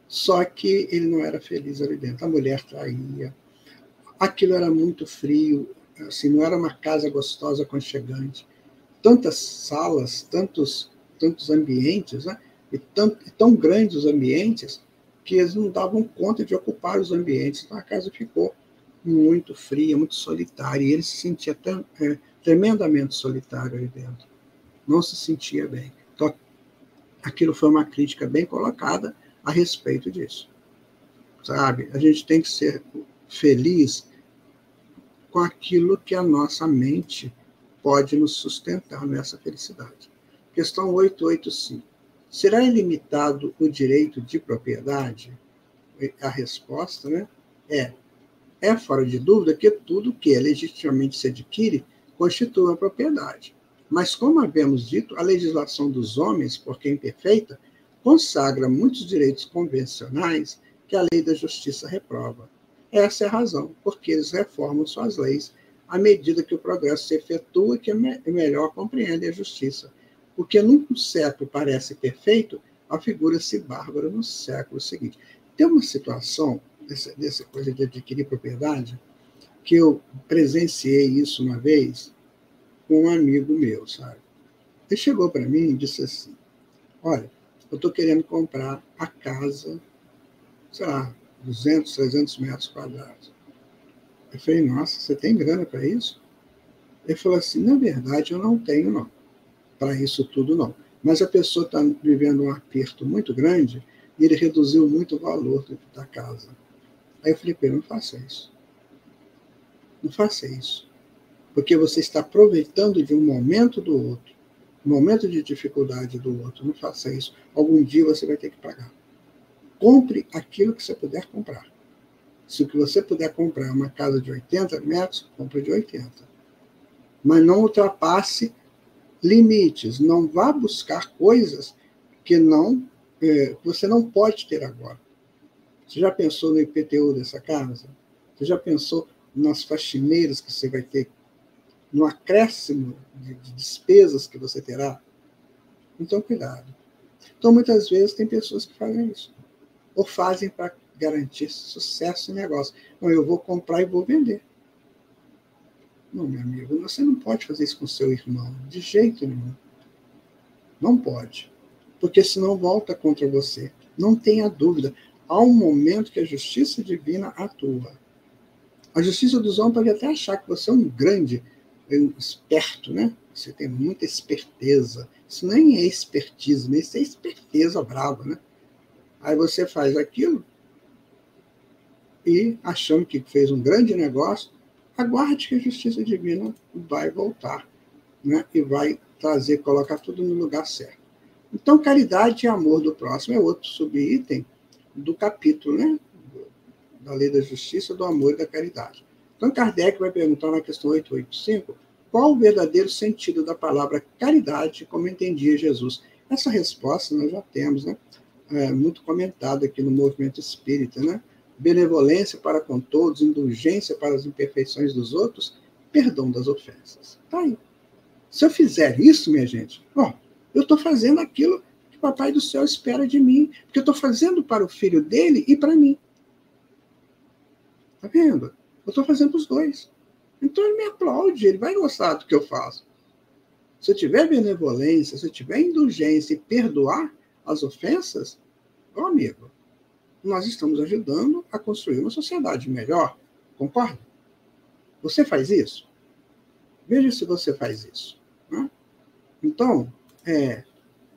Só que ele não era feliz ali dentro. A mulher traía, aquilo era muito frio, assim, não era uma casa gostosa, aconchegante. Tantas salas, tantos ambientes, né? E tão grandes os ambientes, que eles não davam conta de ocupar os ambientes. Então a casa ficou muito fria, muito solitária, e ele se sentia tremendamente solitário ali dentro. Não se sentia bem. Então, aquilo foi uma crítica bem colocada a respeito disso. Sabe? A gente tem que ser feliz com aquilo que a nossa mente pode nos sustentar nessa felicidade. Questão 885. Será ilimitado o direito de propriedade? A resposta, né, é fora de dúvida que tudo que legitimamente se adquire constitui uma propriedade. Mas, como havemos dito, a legislação dos homens, porque imperfeita, consagra muitos direitos convencionais que a lei da justiça reprova. Essa é a razão, porque eles reformam suas leis à medida que o progresso se efetua e que melhor compreendem a justiça. O que num século parece perfeito, afigura-se bárbaro no século seguinte. Tem uma situação, dessa coisa de adquirir propriedade, que eu presenciei isso uma vez com um amigo meu, sabe? Ele chegou para mim e disse assim, olha, eu estou querendo comprar a casa, sei lá, 200, 300 metros quadrados. Eu falei, nossa, você tem grana para isso? Ele falou assim, na verdade, eu não tenho, não, para isso tudo, não. Mas a pessoa está vivendo um aperto muito grande e ele reduziu muito o valor da casa. Aí eu falei para ele, não faça isso. Não faça isso. Porque você está aproveitando de um momento do outro, um momento de dificuldade do outro. Não faça isso. Algum dia você vai ter que pagar. Compre aquilo que você puder comprar. Se o que você puder comprar é uma casa de 80 metros, compre de 80. Mas não ultrapasse limites. Não vá buscar coisas que você não pode ter agora. Você já pensou no IPTU dessa casa? Você já pensou nas faxineiras que você vai ter, no acréscimo de despesas que você terá? Então, cuidado. Então, muitas vezes, tem pessoas que fazem isso. Ou fazem para garantir sucesso no negócio. Não, eu vou comprar e vou vender. Não, meu amigo, você não pode fazer isso com seu irmão. De jeito nenhum. Não pode. Porque senão volta contra você. Não tenha dúvida. Há um momento que a justiça divina atua. A justiça dos homens pode até achar que você é um grande esperto, né? Você tem muita esperteza. Isso nem é expertise, isso é esperteza brava, né? Aí você faz aquilo e, achando que fez um grande negócio, aguarde que a justiça divina vai voltar, né? E vai colocar tudo no lugar certo. Então, caridade e amor do próximo é outro subitem do capítulo, né? Da lei da justiça, do amor e da caridade. Então, Kardec vai perguntar na questão 885 qual o verdadeiro sentido da palavra caridade, como entendia Jesus. Essa resposta nós já temos, né? Muito comentada aqui no movimento espírita, né? Benevolência para com todos, indulgência para as imperfeições dos outros, perdão das ofensas. Tá aí. Se eu fizer isso, minha gente, eu estou fazendo aquilo que o Papai do Céu espera de mim, porque eu estou fazendo para o filho dele e para mim. Tá vendo? Eu estou fazendo os dois. Então ele me aplaude, ele vai gostar do que eu faço. Se eu tiver benevolência, se eu tiver indulgência e perdoar as ofensas, amigo, nós estamos ajudando a construir uma sociedade melhor. Concorda? Você faz isso? Veja se você faz isso. Né? Então,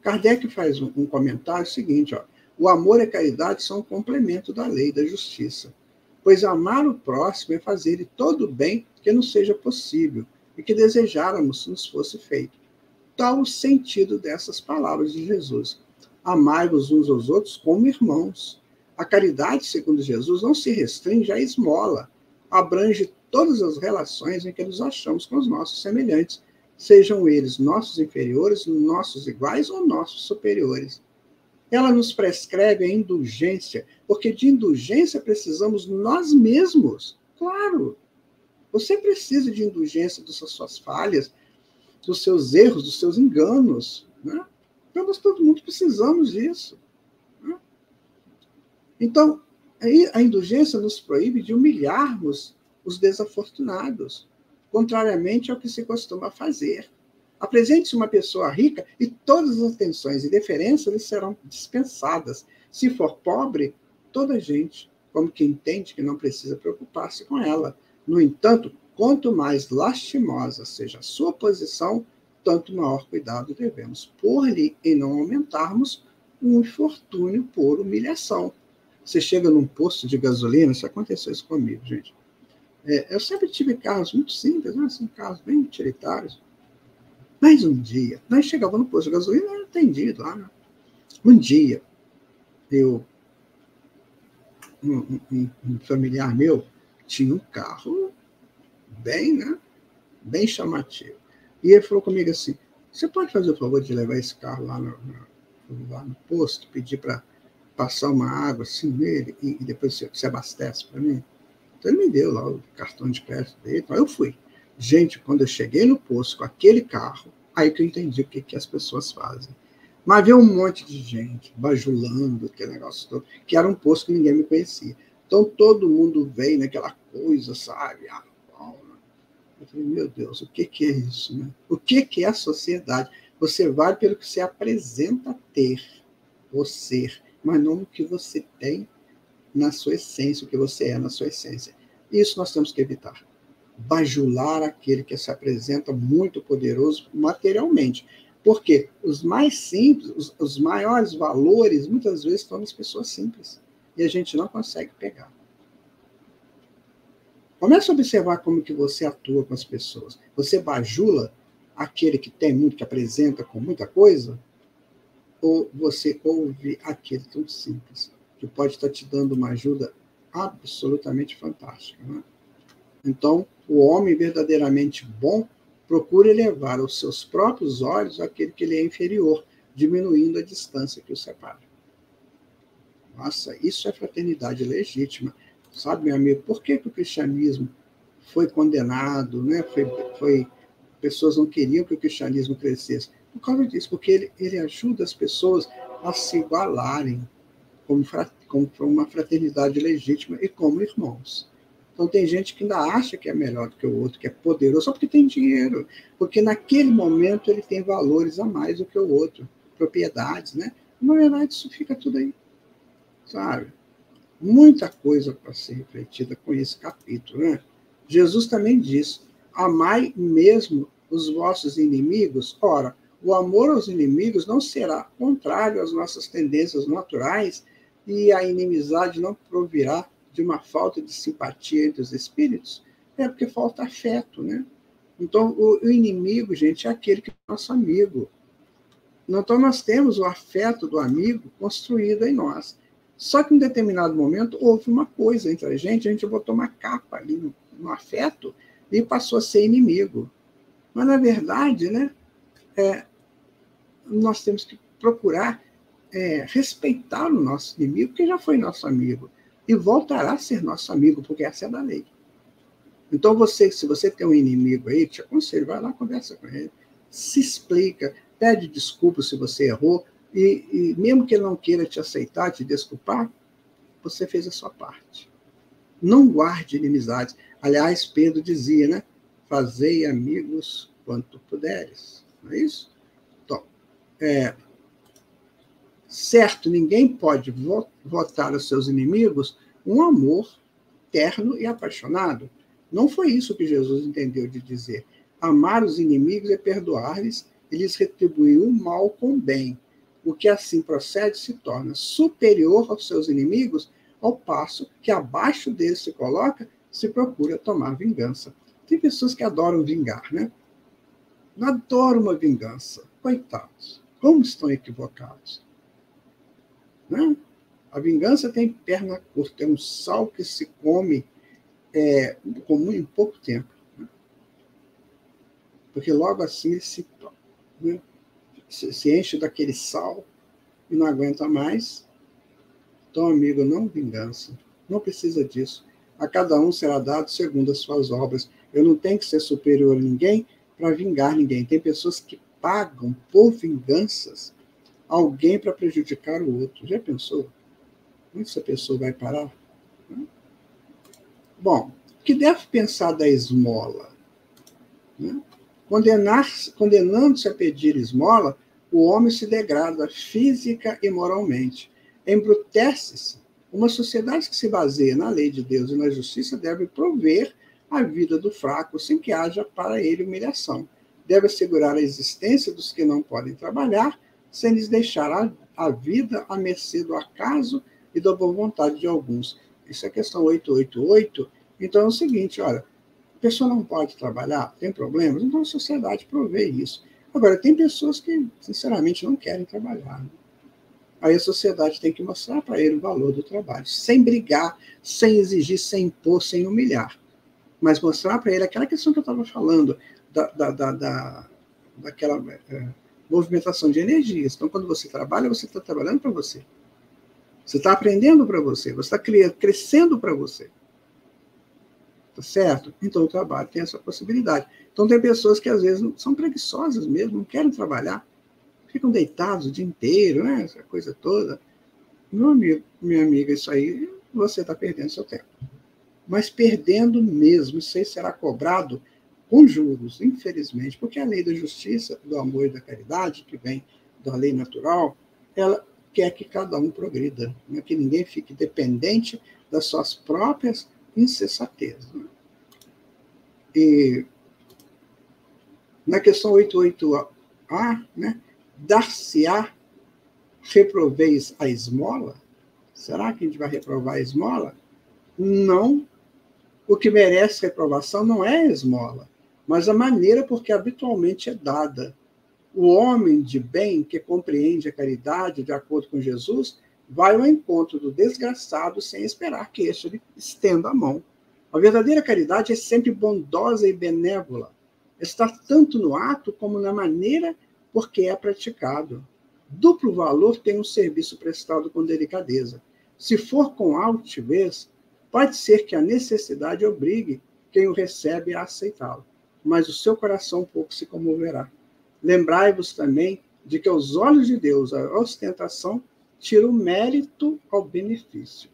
Kardec faz um comentário seguinte, o amor e a caridade são um complemento da lei da justiça, pois amar o próximo é fazer-lhe todo o bem que nos seja possível e que desejáramos se nos fosse feito. Tal o sentido dessas palavras de Jesus. Amai-vos uns aos outros como irmãos. A caridade, segundo Jesus, não se restringe à esmola, abrange todas as relações em que nos achamos com os nossos semelhantes, sejam eles nossos inferiores, nossos iguais ou nossos superiores. Ela nos prescreve a indulgência, porque de indulgência precisamos nós mesmos. Claro, você precisa de indulgência das suas falhas, dos seus erros, dos seus enganos. Né? Então, nós todo mundo precisamos disso. Né? Então, a indulgência nos proíbe de humilharmos os desafortunados, contrariamente ao que se costuma fazer. Apresente-se uma pessoa rica e todas as atenções e deferências lhe serão dispensadas. Se for pobre, toda a gente, como que entende que não precisa preocupar-se com ela. No entanto, quanto mais lastimosa seja a sua posição, tanto maior cuidado devemos pôr-lhe em não aumentarmos um infortúnio por humilhação. Você chega num posto de gasolina, isso aconteceu isso comigo, gente. Eu sempre tive carros muito simples, né? Assim, carros bem utilitários. Mas um dia, nós chegávamos no posto de gasolina, era atendido lá. Né? Um dia, um familiar meu tinha um carro bem, né? Bem chamativo. E ele falou comigo assim, você pode fazer o favor de levar esse carro lá no posto, pedir para passar uma água assim nele e depois você abastece para mim? Então ele me deu lá o cartão de crédito dele, então eu fui. Gente, quando eu cheguei no posto com aquele carro, aí que eu entendi o que as pessoas fazem. Mas havia um monte de gente bajulando aquele negócio todo, que era um posto que ninguém me conhecia. Então todo mundo veio naquela coisa, sabe? Eu falei, meu Deus, o que é isso? Né? O que é a sociedade? Você vale pelo que você apresenta ter, ou ser, mas não o que você tem na sua essência, o que você é na sua essência. Isso nós temos que evitar. Bajular aquele que se apresenta muito poderoso materialmente. Porque os mais simples, os maiores valores, muitas vezes estão nas pessoas simples. E a gente não consegue pegar. Comece a observar como que você atua com as pessoas. Você bajula aquele que tem muito, que apresenta com muita coisa? Ou você ouve aquele tão simples, que pode estar te dando uma ajuda absolutamente fantástica. Né? Então, o homem verdadeiramente bom procura elevar aos seus próprios olhos aquele que lhe é inferior, diminuindo a distância que o separa. Nossa, isso é fraternidade legítima. Sabe, meu amigo, por que o cristianismo foi condenado? Né? Pessoas não queriam que o cristianismo crescesse. Por causa disso, porque ele ajuda as pessoas a se igualarem como uma fraternidade legítima e como irmãos. Então, tem gente que ainda acha que é melhor do que o outro, que é poderoso, só porque tem dinheiro. Porque naquele momento ele tem valores a mais do que o outro, propriedades, né? Na verdade, isso fica tudo aí, sabe? Muita coisa para ser refletida com esse capítulo, né? Jesus também diz, amai mesmo os vossos inimigos. Ora, o amor aos inimigos não será contrário às nossas tendências naturais e a inimizade não provirá de uma falta de simpatia entre os espíritos? É porque falta afeto, né? Então, o inimigo, gente, é aquele que é nosso amigo. Então, nós temos o afeto do amigo construído em nós. Só que em determinado momento houve uma coisa entre a gente botou uma capa ali no afeto e passou a ser inimigo. Mas, na verdade, né, nós temos que procurar respeitar o nosso inimigo, que já foi nosso amigo, e voltará a ser nosso amigo, porque essa é da lei. Então, se você tem um inimigo aí, te aconselho, vai lá, conversa com ele, se explica, pede desculpa se você errou, e mesmo que ele não queira te aceitar, te desculpar, você fez a sua parte. Não guarde inimizades. Aliás, Pedro dizia, né? Fazei amigos quanto puderes. Não é isso? Então, certo, ninguém pode votar aos seus inimigos um amor terno e apaixonado. Não foi isso que Jesus entendeu de dizer. Amar os inimigos é perdoar-lhes e lhes retribuir o mal com o bem. O que assim procede se torna superior aos seus inimigos, ao passo que abaixo deles se coloca, se procura tomar vingança. Tem pessoas que adoram vingar, né? Adoram uma vingança. Coitados. Como estão equivocados? Né? A vingança tem perna curta, é um sal que se come em pouco tempo. Né? Porque logo assim ele se enche daquele sal e não aguenta mais. Então, amigo, não vingança. Não precisa disso. A cada um será dado segundo as suas obras. Eu não tenho que ser superior a ninguém para vingar ninguém. Tem pessoas que pagam por vinganças alguém para prejudicar o outro. Já pensou? Onde essa pessoa vai parar? Bom, o que deve pensar da esmola? Né? Condenando-se a pedir esmola, o homem se degrada física e moralmente. Embrutece-se. Uma sociedade que se baseia na lei de Deus e na justiça deve prover a vida do fraco sem que haja para ele humilhação. Deve assegurar a existência dos que não podem trabalhar, sem lhes deixar a vida à mercê do acaso e da boa vontade de alguns. Isso é questão 888. Então é o seguinte, olha, a pessoa não pode trabalhar, tem problemas, então a sociedade provê isso. Agora, tem pessoas que, sinceramente, não querem trabalhar. Né? Aí a sociedade tem que mostrar para ele o valor do trabalho, sem brigar, sem exigir, sem impor, sem humilhar. Mas mostrar para ele aquela questão que eu estava falando, daquela movimentação de energias. Então, quando você trabalha, você está trabalhando para você. Você está aprendendo para você, você está crescendo para você. Tá certo? Então, o trabalho tem essa possibilidade. Então, tem pessoas que, às vezes, são preguiçosas mesmo, não querem trabalhar, ficam deitados o dia inteiro, né? Essa coisa toda. Meu amigo, minha amiga, isso aí, você está perdendo seu tempo. Mas perdendo mesmo, isso aí será cobrado com juros, infelizmente, porque a lei da justiça, do amor e da caridade, que vem da lei natural, ela quer que cada um progrida, né? Que ninguém fique dependente das suas próprias insensatezas. Né? E na questão 88A, né? Dar-se-á reproveis a esmola? Será que a gente vai reprovar a esmola? Não. O que merece reprovação não é a esmola, mas a maneira por que habitualmente é dada. O homem de bem, que compreende a caridade de acordo com Jesus, vai ao encontro do desgraçado sem esperar que este lhe estenda a mão. A verdadeira caridade é sempre bondosa e benévola. Está tanto no ato como na maneira por que é praticado. Duplo valor tem um serviço prestado com delicadeza. Se for com altivez, pode ser que a necessidade obrigue quem o recebe a aceitá-lo, mas o seu coração pouco se comoverá. Lembrai-vos também de que aos olhos de Deus a ostentação tira o mérito ao benefício.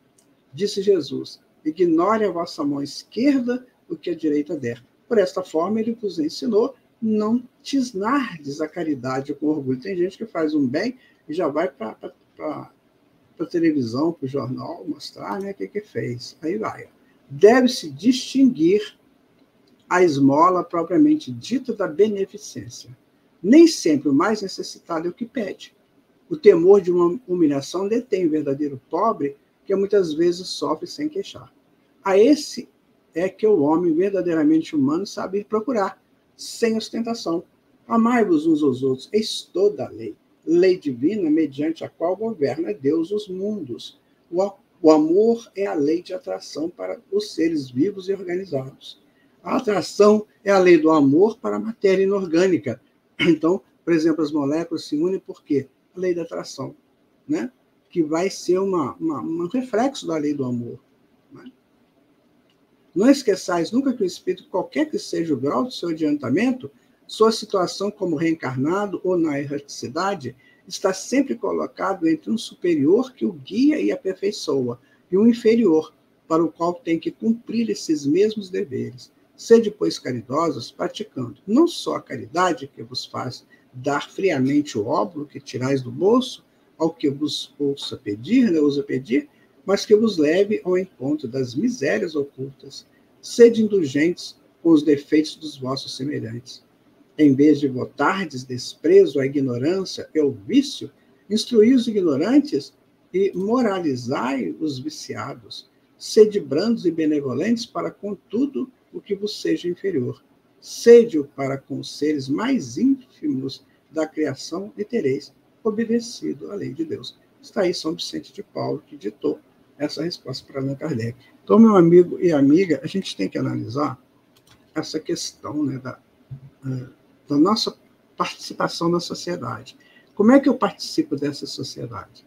Disse Jesus, ignore a vossa mão esquerda o que a direita der. Por esta forma ele vos ensinou não tisnardes a caridade com orgulho. Tem gente que faz um bem e já vai para a televisão, para o jornal, mostrar, né, o que fez. Aí vai. Deve-se distinguir a esmola propriamente dita da beneficência. Nem sempre o mais necessitado é o que pede. O temor de uma humilhação detém o verdadeiro pobre, que muitas vezes sofre sem queixar. A esse é que o homem verdadeiramente humano sabe procurar, sem ostentação. Amai-vos uns aos outros, eis toda a lei. Lei divina, mediante a qual governa Deus os mundos. O amor é a lei de atração para os seres vivos e organizados. A atração é a lei do amor para a matéria inorgânica. Então, por exemplo, as moléculas se unem por quê? A lei da atração, né? Que vai ser um reflexo da lei do amor. Né? Não esqueçais nunca que o espírito, qualquer que seja o grau do seu adiantamento, sua situação como reencarnado ou na erraticidade, está sempre colocado entre um superior que o guia e aperfeiçoa, e um inferior, para o qual tem que cumprir esses mesmos deveres. Sede, pois, caridosos, praticando não só a caridade que vos faz dar friamente o óbolo que tirais do bolso ao que vos ousa pedir, mas que vos leve ao encontro das misérias ocultas. Sede indulgentes com os defeitos dos vossos semelhantes. Em vez de votardes desprezo à ignorância e ao vício, instruí os ignorantes e moralizai os viciados. Sede brandos e benevolentes para com tudo o que vos seja inferior. Sede-o para com os seres mais ínfimos da criação e tereis obedecido à lei de Deus. Está aí São Vicente de Paulo, que ditou essa resposta para Allan Kardec. Então, meu amigo e amiga, a gente tem que analisar essa questão, né, da nossa participação na sociedade. Como é que eu participo dessa sociedade?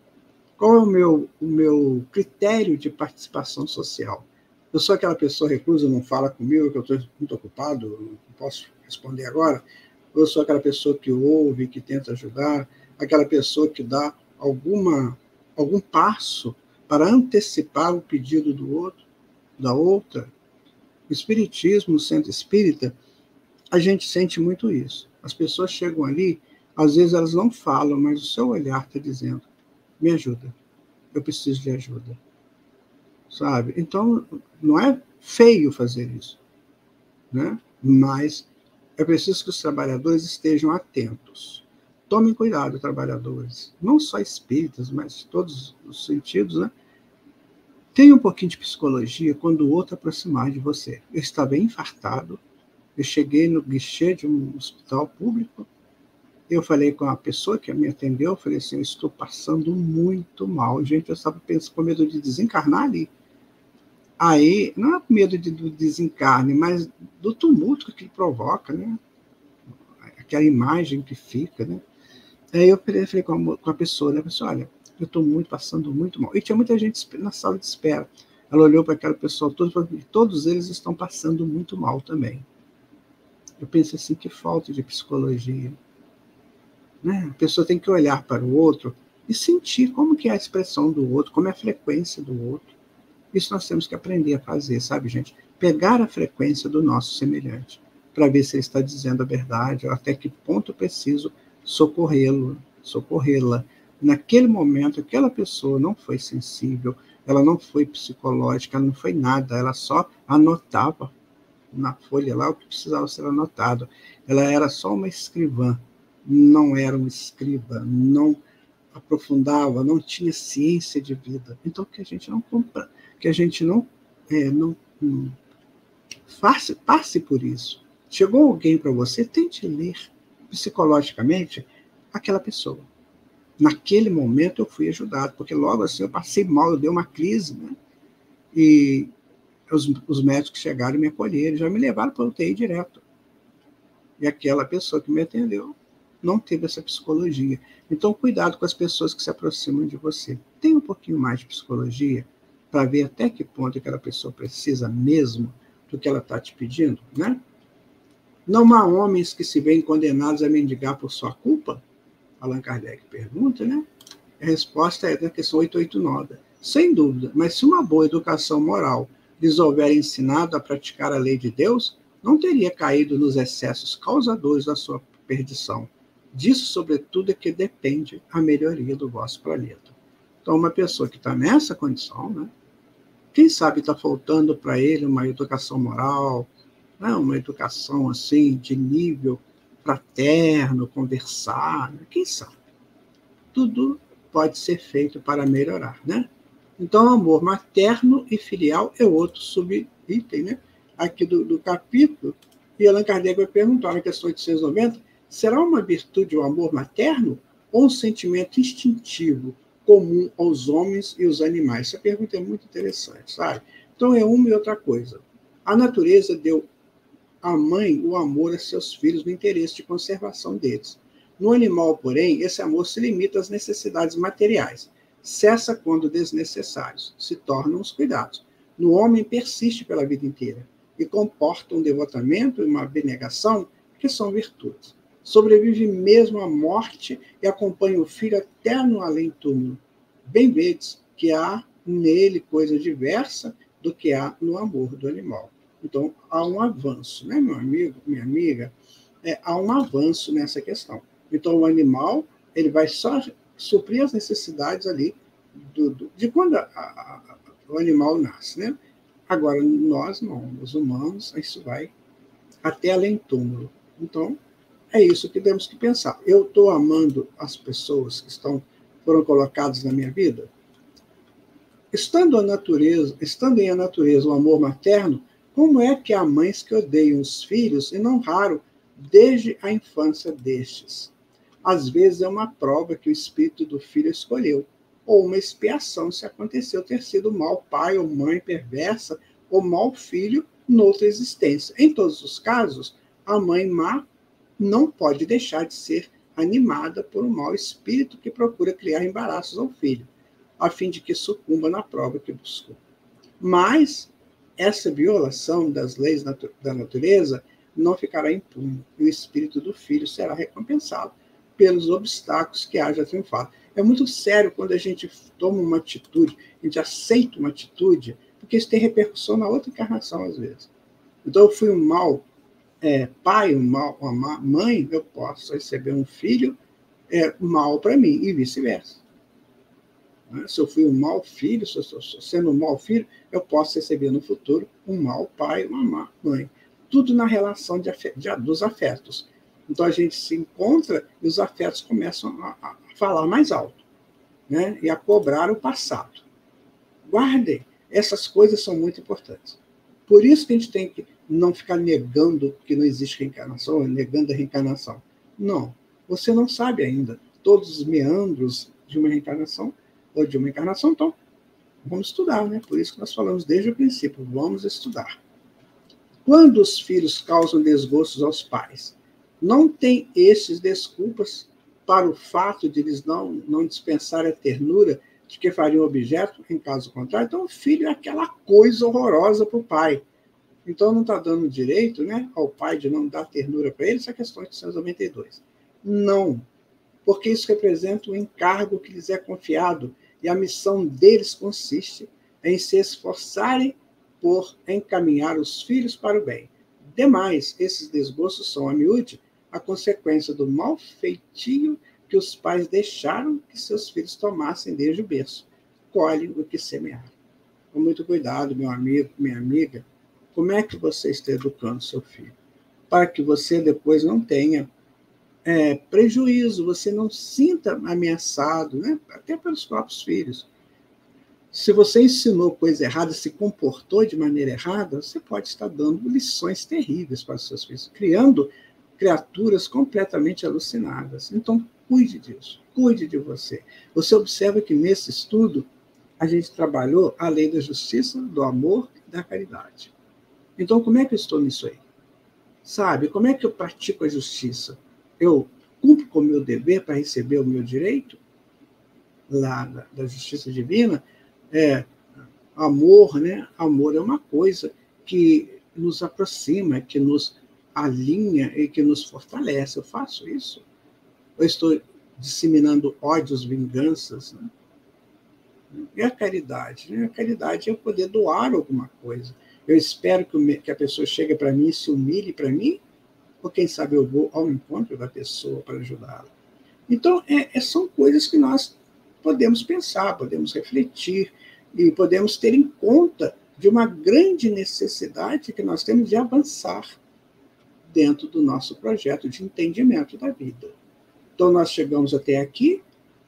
Qual é o meu critério de participação social? Eu sou aquela pessoa reclusa, não fala comigo, que eu estou muito ocupado, não posso responder agora. Ou eu sou aquela pessoa que ouve, que tenta ajudar, aquela pessoa que dá algum passo para antecipar o pedido do outro, da outra. O Espiritismo, o Centro Espírita, a gente sente muito isso. As pessoas chegam ali, às vezes elas não falam, mas o seu olhar está dizendo: me ajuda, eu preciso de ajuda. Sabe? Então, não é feio fazer isso, né? Mas é preciso que os trabalhadores estejam atentos. Tomem cuidado, trabalhadores, não só espíritas, mas todos os sentidos, né? Tenha um pouquinho de psicologia quando o outro aproximar de você. Eu estava infartado, eu cheguei no guichê de um hospital público, eu falei com a pessoa que me atendeu, eu falei assim: eu estou passando muito mal. Gente, eu estava pensando com medo de desencarnar ali. Aí, não é com medo do desencarne, mas do tumulto que ele provoca, né? Aquela imagem que fica, né? Aí eu falei com a pessoa, né? A pessoa: olha, eu estou passando muito mal. E tinha muita gente na sala de espera. Ela olhou para aquela pessoa toda e falou: todos eles estão passando muito mal também. Eu pensei assim: que falta de psicologia. Né? A pessoa tem que olhar para o outro e sentir como que é a expressão do outro, como é a frequência do outro. Isso nós temos que aprender a fazer, sabe, gente? Pegar a frequência do nosso semelhante, para ver se ele está dizendo a verdade, ou até que ponto eu preciso socorrê-la. Naquele momento, aquela pessoa não foi sensível, ela não foi psicológica, ela não foi nada, ela só anotava na folha lá o que precisava ser anotado. Ela era só uma escrivã, não era um escriba, não aprofundava, não tinha ciência de vida. Então, que a gente não compra, que a gente não passe por isso. Chegou alguém para você, tente ler psicologicamente aquela pessoa. Naquele momento eu fui ajudado, porque logo assim eu passei mal, eu dei uma crise, né? E os médicos chegaram e me acolheram, já me levaram para o UTI direto. E aquela pessoa que me atendeu não teve essa psicologia. Então, cuidado com as pessoas que se aproximam de você. Tenha um pouquinho mais de psicologia para ver até que ponto aquela pessoa precisa mesmo do que ela está te pedindo, né? Não há homens que se veem condenados a mendigar por sua culpa? Allan Kardec pergunta, né? A resposta é da questão 889. Sem dúvida, mas se uma boa educação moral lhes houver ensinado a praticar a lei de Deus, não teria caído nos excessos causadores da sua perdição. Disso, sobretudo, é que depende a melhoria do vosso planeta. Então, uma pessoa que está nessa condição, né? Quem sabe está faltando para ele uma educação moral, né? Uma educação assim de nível fraterno, conversar, né? Quem sabe? Tudo pode ser feito para melhorar, né? Então, amor materno e filial é outro subitem, né? Aqui do capítulo. E Allan Kardec vai perguntar na questão 890, será uma virtude o amor materno ou um sentimento instintivo comum aos homens e os animais? Essa pergunta é muito interessante, sabe? Então, é uma e outra coisa. A natureza deu à mãe o amor a seus filhos no interesse de conservação deles. No animal, porém, esse amor se limita às necessidades materiais. Cessa quando desnecessários, se tornam os cuidados. No homem, persiste pela vida inteira e comporta um devotamento e uma abnegação que são virtudes. Sobrevive mesmo à morte e acompanha o filho até no além-túmulo. Bem vedes que há nele coisa diversa do que há no amor do animal. Então, há um avanço, né, meu amigo, minha amiga? Há um avanço nessa questão. Então, o animal ele vai só suprir as necessidades ali de quando o animal nasce, né? Agora, nós não, os humanos, isso vai até além-túmulo. Então, é isso que temos que pensar. Eu estou amando as pessoas que foram colocadas na minha vida? Estando em a natureza o amor materno, como é que há mães que odeiam os filhos, e não raro, desde a infância destes? Às vezes é uma prova que o espírito do filho escolheu, ou uma expiação se aconteceu ter sido mau pai ou mãe perversa ou mau filho noutra existência. Em todos os casos, a mãe má não pode deixar de ser animada por um mau espírito que procura criar embaraços ao filho, a fim de que sucumba na prova que buscou. Mas essa violação das leis da natureza não ficará impune, e o espírito do filho será recompensado pelos obstáculos que haja triunfado. É muito sério quando a gente toma uma atitude, a gente aceita uma atitude, porque isso tem repercussão na outra encarnação, às vezes. Então, eu fui um mau pai, uma mãe, eu posso receber um filho mal para mim, e vice-versa. Se eu fui um mau filho, se eu estou sendo um mau filho, eu posso receber no futuro um mau pai, uma má mãe. Tudo na relação dos afetos. Então, a gente se encontra e os afetos começam a falar mais alto, né? E a cobrar o passado. Guardem, essas coisas são muito importantes. Por isso que a gente tem que não ficar negando que não existe reencarnação, negando a reencarnação. Não, você não sabe ainda todos os meandros de uma reencarnação ou de uma encarnação, então vamos estudar, né? Por isso que nós falamos desde o princípio, vamos estudar. Quando os filhos causam desgostos aos pais, não tem estes desculpas para o fato de eles não dispensar a ternura de que fariam objeto, em caso contrário. Então, o filho é aquela coisa horrorosa para o pai. Então, não está dando direito, né, ao pai de não dar ternura para ele, essa é a questão de 892. Não, porque isso representa um encargo que lhes é confiado, e a missão deles consiste em se esforçarem por encaminhar os filhos para o bem. Demais, esses desgostos são, a miúde, a consequência do mau feitio que os pais deixaram que seus filhos tomassem desde o berço. Colhem o que semearam. Com muito cuidado, meu amigo, minha amiga, como é que você está educando seu filho? Para que você depois não tenha prejuízo, você não sinta ameaçado, né? Até pelos próprios filhos. Se você ensinou coisa errada, se comportou de maneira errada, você pode estar dando lições terríveis para os seus filhos, criando criaturas completamente alucinadas. Então, cuide disso, cuide de você. Você observa que nesse estudo a gente trabalhou a lei da justiça, do amor e da caridade. Então, como é que eu estou nisso aí? Sabe, como é que eu pratico a justiça? Eu cumpro com o meu dever para receber o meu direito lá da justiça divina? Amor, né? Amor é uma coisa que nos aproxima, que nos alinha e que nos fortalece. Eu faço isso? Eu estou disseminando ódios, vinganças, né? E a caridade? Né? A caridade é eu poder doar alguma coisa. Eu espero que a pessoa chegue para mim e se humilhe para mim, ou quem sabe eu vou ao encontro da pessoa para ajudá-la. Então, são coisas que nós podemos pensar, podemos refletir e podemos ter em conta de uma grande necessidade que nós temos de avançar dentro do nosso projeto de entendimento da vida. Então, nós chegamos até aqui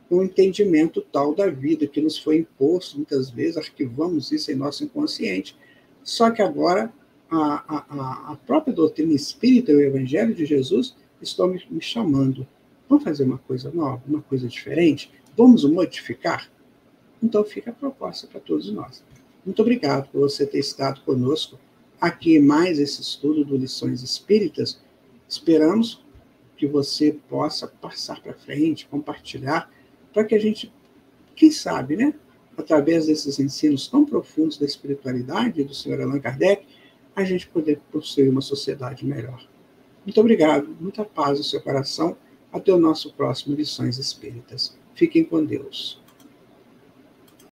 com um entendimento tal da vida que nos foi imposto, muitas vezes, arquivamos isso em nosso inconsciente, só que agora a própria doutrina espírita e o Evangelho de Jesus estão me chamando. Vamos fazer uma coisa nova, uma coisa diferente? Vamos modificar? Então, fica a proposta para todos nós. Muito obrigado por você ter estado conosco aqui em mais esse estudo do Lições Espíritas. Esperamos que você possa passar para frente, compartilhar, para que a gente, quem sabe, né, através desses ensinos tão profundos da espiritualidade do Sr. Allan Kardec, a gente poder construir uma sociedade melhor. Muito obrigado, muita paz no seu coração. Até o nosso próximo Lições Espíritas. Fiquem com Deus.